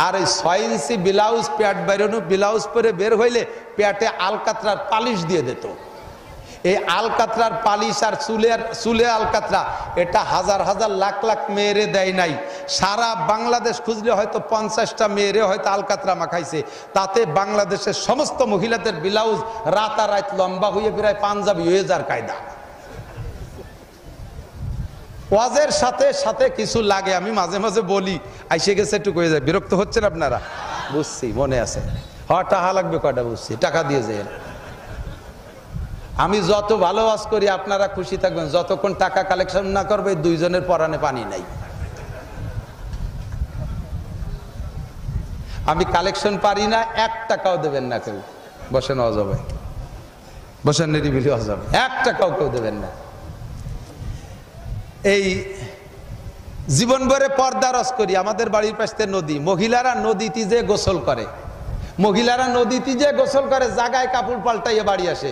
আর এই 6 ইঞ্চি ব্লাউজ, প্যাট বাইরানো ব্লাউজ পরে বের হইলে প্যাটে আলকাতরার পালিশ দিয়ে দিত। এই আলকাতরার পালিশ আর চুলে আলকাতরা, এটা হাজার হাজার লাখ লাখ মেয়েরে দেয় নাই। সারা বাংলাদেশ খুঁজলে হয়তো 50টা মেয়েরে হয়তো আলকাতরা মাখাইছে। তাতে বাংলাদেশের সমস্ত মহিলাদের ব্লাউজ রাতারাত লম্বা হয়ে প্রায় পাঞ্জাবি হয়ে যার কায়দা। ওয়াজের সাথে সাথে কিছু লাগে, আমি মাঝে মাঝে বলি, আইসে গেছে একটু কয়ে যায়। বিরক্ত হচ্ছেন আপনারা? বুঝছি, মনে আছে। টাকা লাগবে কয়টা? বুঝছি, টাকা দিয়ে যায়। আমি যত ভালো ওয়াজ করি আপনারা খুশি থাকবেন, যতক্ষণ টাকা কালেকশন না করবে 2 জনের পরানে পানি নাই। আমি কালেকশন পারি না, 1 টাকাও দেবেন না কেউ। বসেন ওয়াজ হবে, বসেন নিরিবিলি ওয়াজ হবে, 1 টাকাও কেউ দেবেন না। এই জীবন ভরে পর্দা রস করি। আমাদের বাড়ির পাশে নদী, মহিলারা নদীতে যে গোসল করে, জায়গায় কাপড় পাল্টাইয়ে বাড়ি আসে।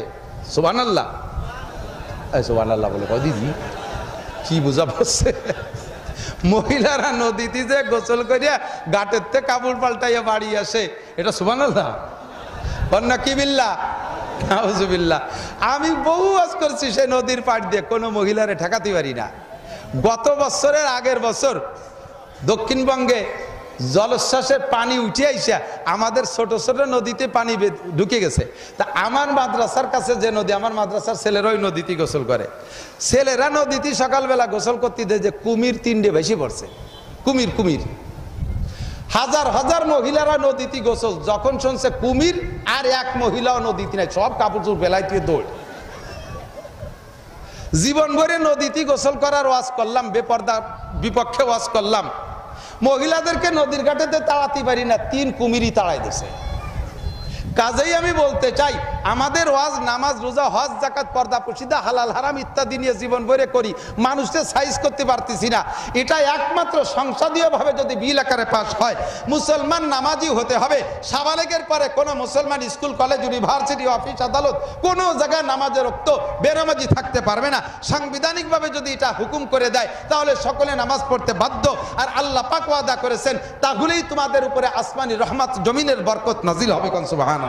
সুবহানাল্লাহ, সুবহানাল্লাহ বলে দিদি কি বুঝা পড়ছে? মহিলারা নদীতে যে গোসল করিয়া ঘাটের থেকে কাপড় পাল্টাইয়া বাড়ি আসে, এটা সুবহানাল্লাহ বন্যা কি বিল্লাহ নাউজুবিল্লাহ। আমি বহু ওয়াজ করছি সে নদীর পাড় দিয়ে, কোনো মহিলারে ঠেকাতে পারি না। গত বছরের আগের বছর দক্ষিণবঙ্গে জলোচ্ছ্বাসের পানি উঠে আইসা আমাদের ছোট ছোট নদীতে পানি ঢুকে গেছে। তা আমার মাদ্রাসার কাছে যে নদী, আমার মাদ্রাসার ছেলেরা ওই নদীতে গোসল করে। ছেলেরা নদীতে সকালবেলা গোসল করতে দেয় যে কুমির 3টে বেশি পড়ছে। কুমির হাজার হাজার মহিলারা নদীতে গোসল, যখন শুনছে কুমির আর এক মহিলাও নদীতে নাই, সব কাপড় চোপড় বেলাইতে দৌড়। জীবন ভরে নদীতে গোসল করার ওয়াজ করলাম, বেপর্দা বিপক্ষে ওয়াজ করলাম, মহিলাদেরকে নদীর ঘাটেতে তাড়াতে পারি না, 3 কুমিরই তাড়াই দিছে। কাজেই আমি বলতে চাই, আমাদের ওয়াজ নামাজ রোজা হজ জাকাত পর্দা প্রসিদ্ধা হালাল হারাম ইত্যাদি নিয়ে জীবন ভরে করি, মানুষকে সাইজ করতে পারতেছি না। এটা একমাত্র সংসদীয় ভাবে যদি বিল আকারে পাস হয়, মুসলমান নামাজি হতে হবে। সাবালেগের পরে কোনো মুসলমান স্কুল কলেজ ইউনিভার্সিটি অফিস আদালত কোনো জায়গায় নামাজের রক্ত বেনামাজি থাকতে পারবে না। সাংবিধানিকভাবে যদি এটা হুকুম করে দেয় তাহলে সকলে নামাজ পড়তে বাধ্য। আর আল্লাহ পাক ওয়াদা করেছেন, তাহলেই তোমাদের উপরে আসমানি রহমত জমিনের বরকত নাজিল হবে। কোন সুবহান।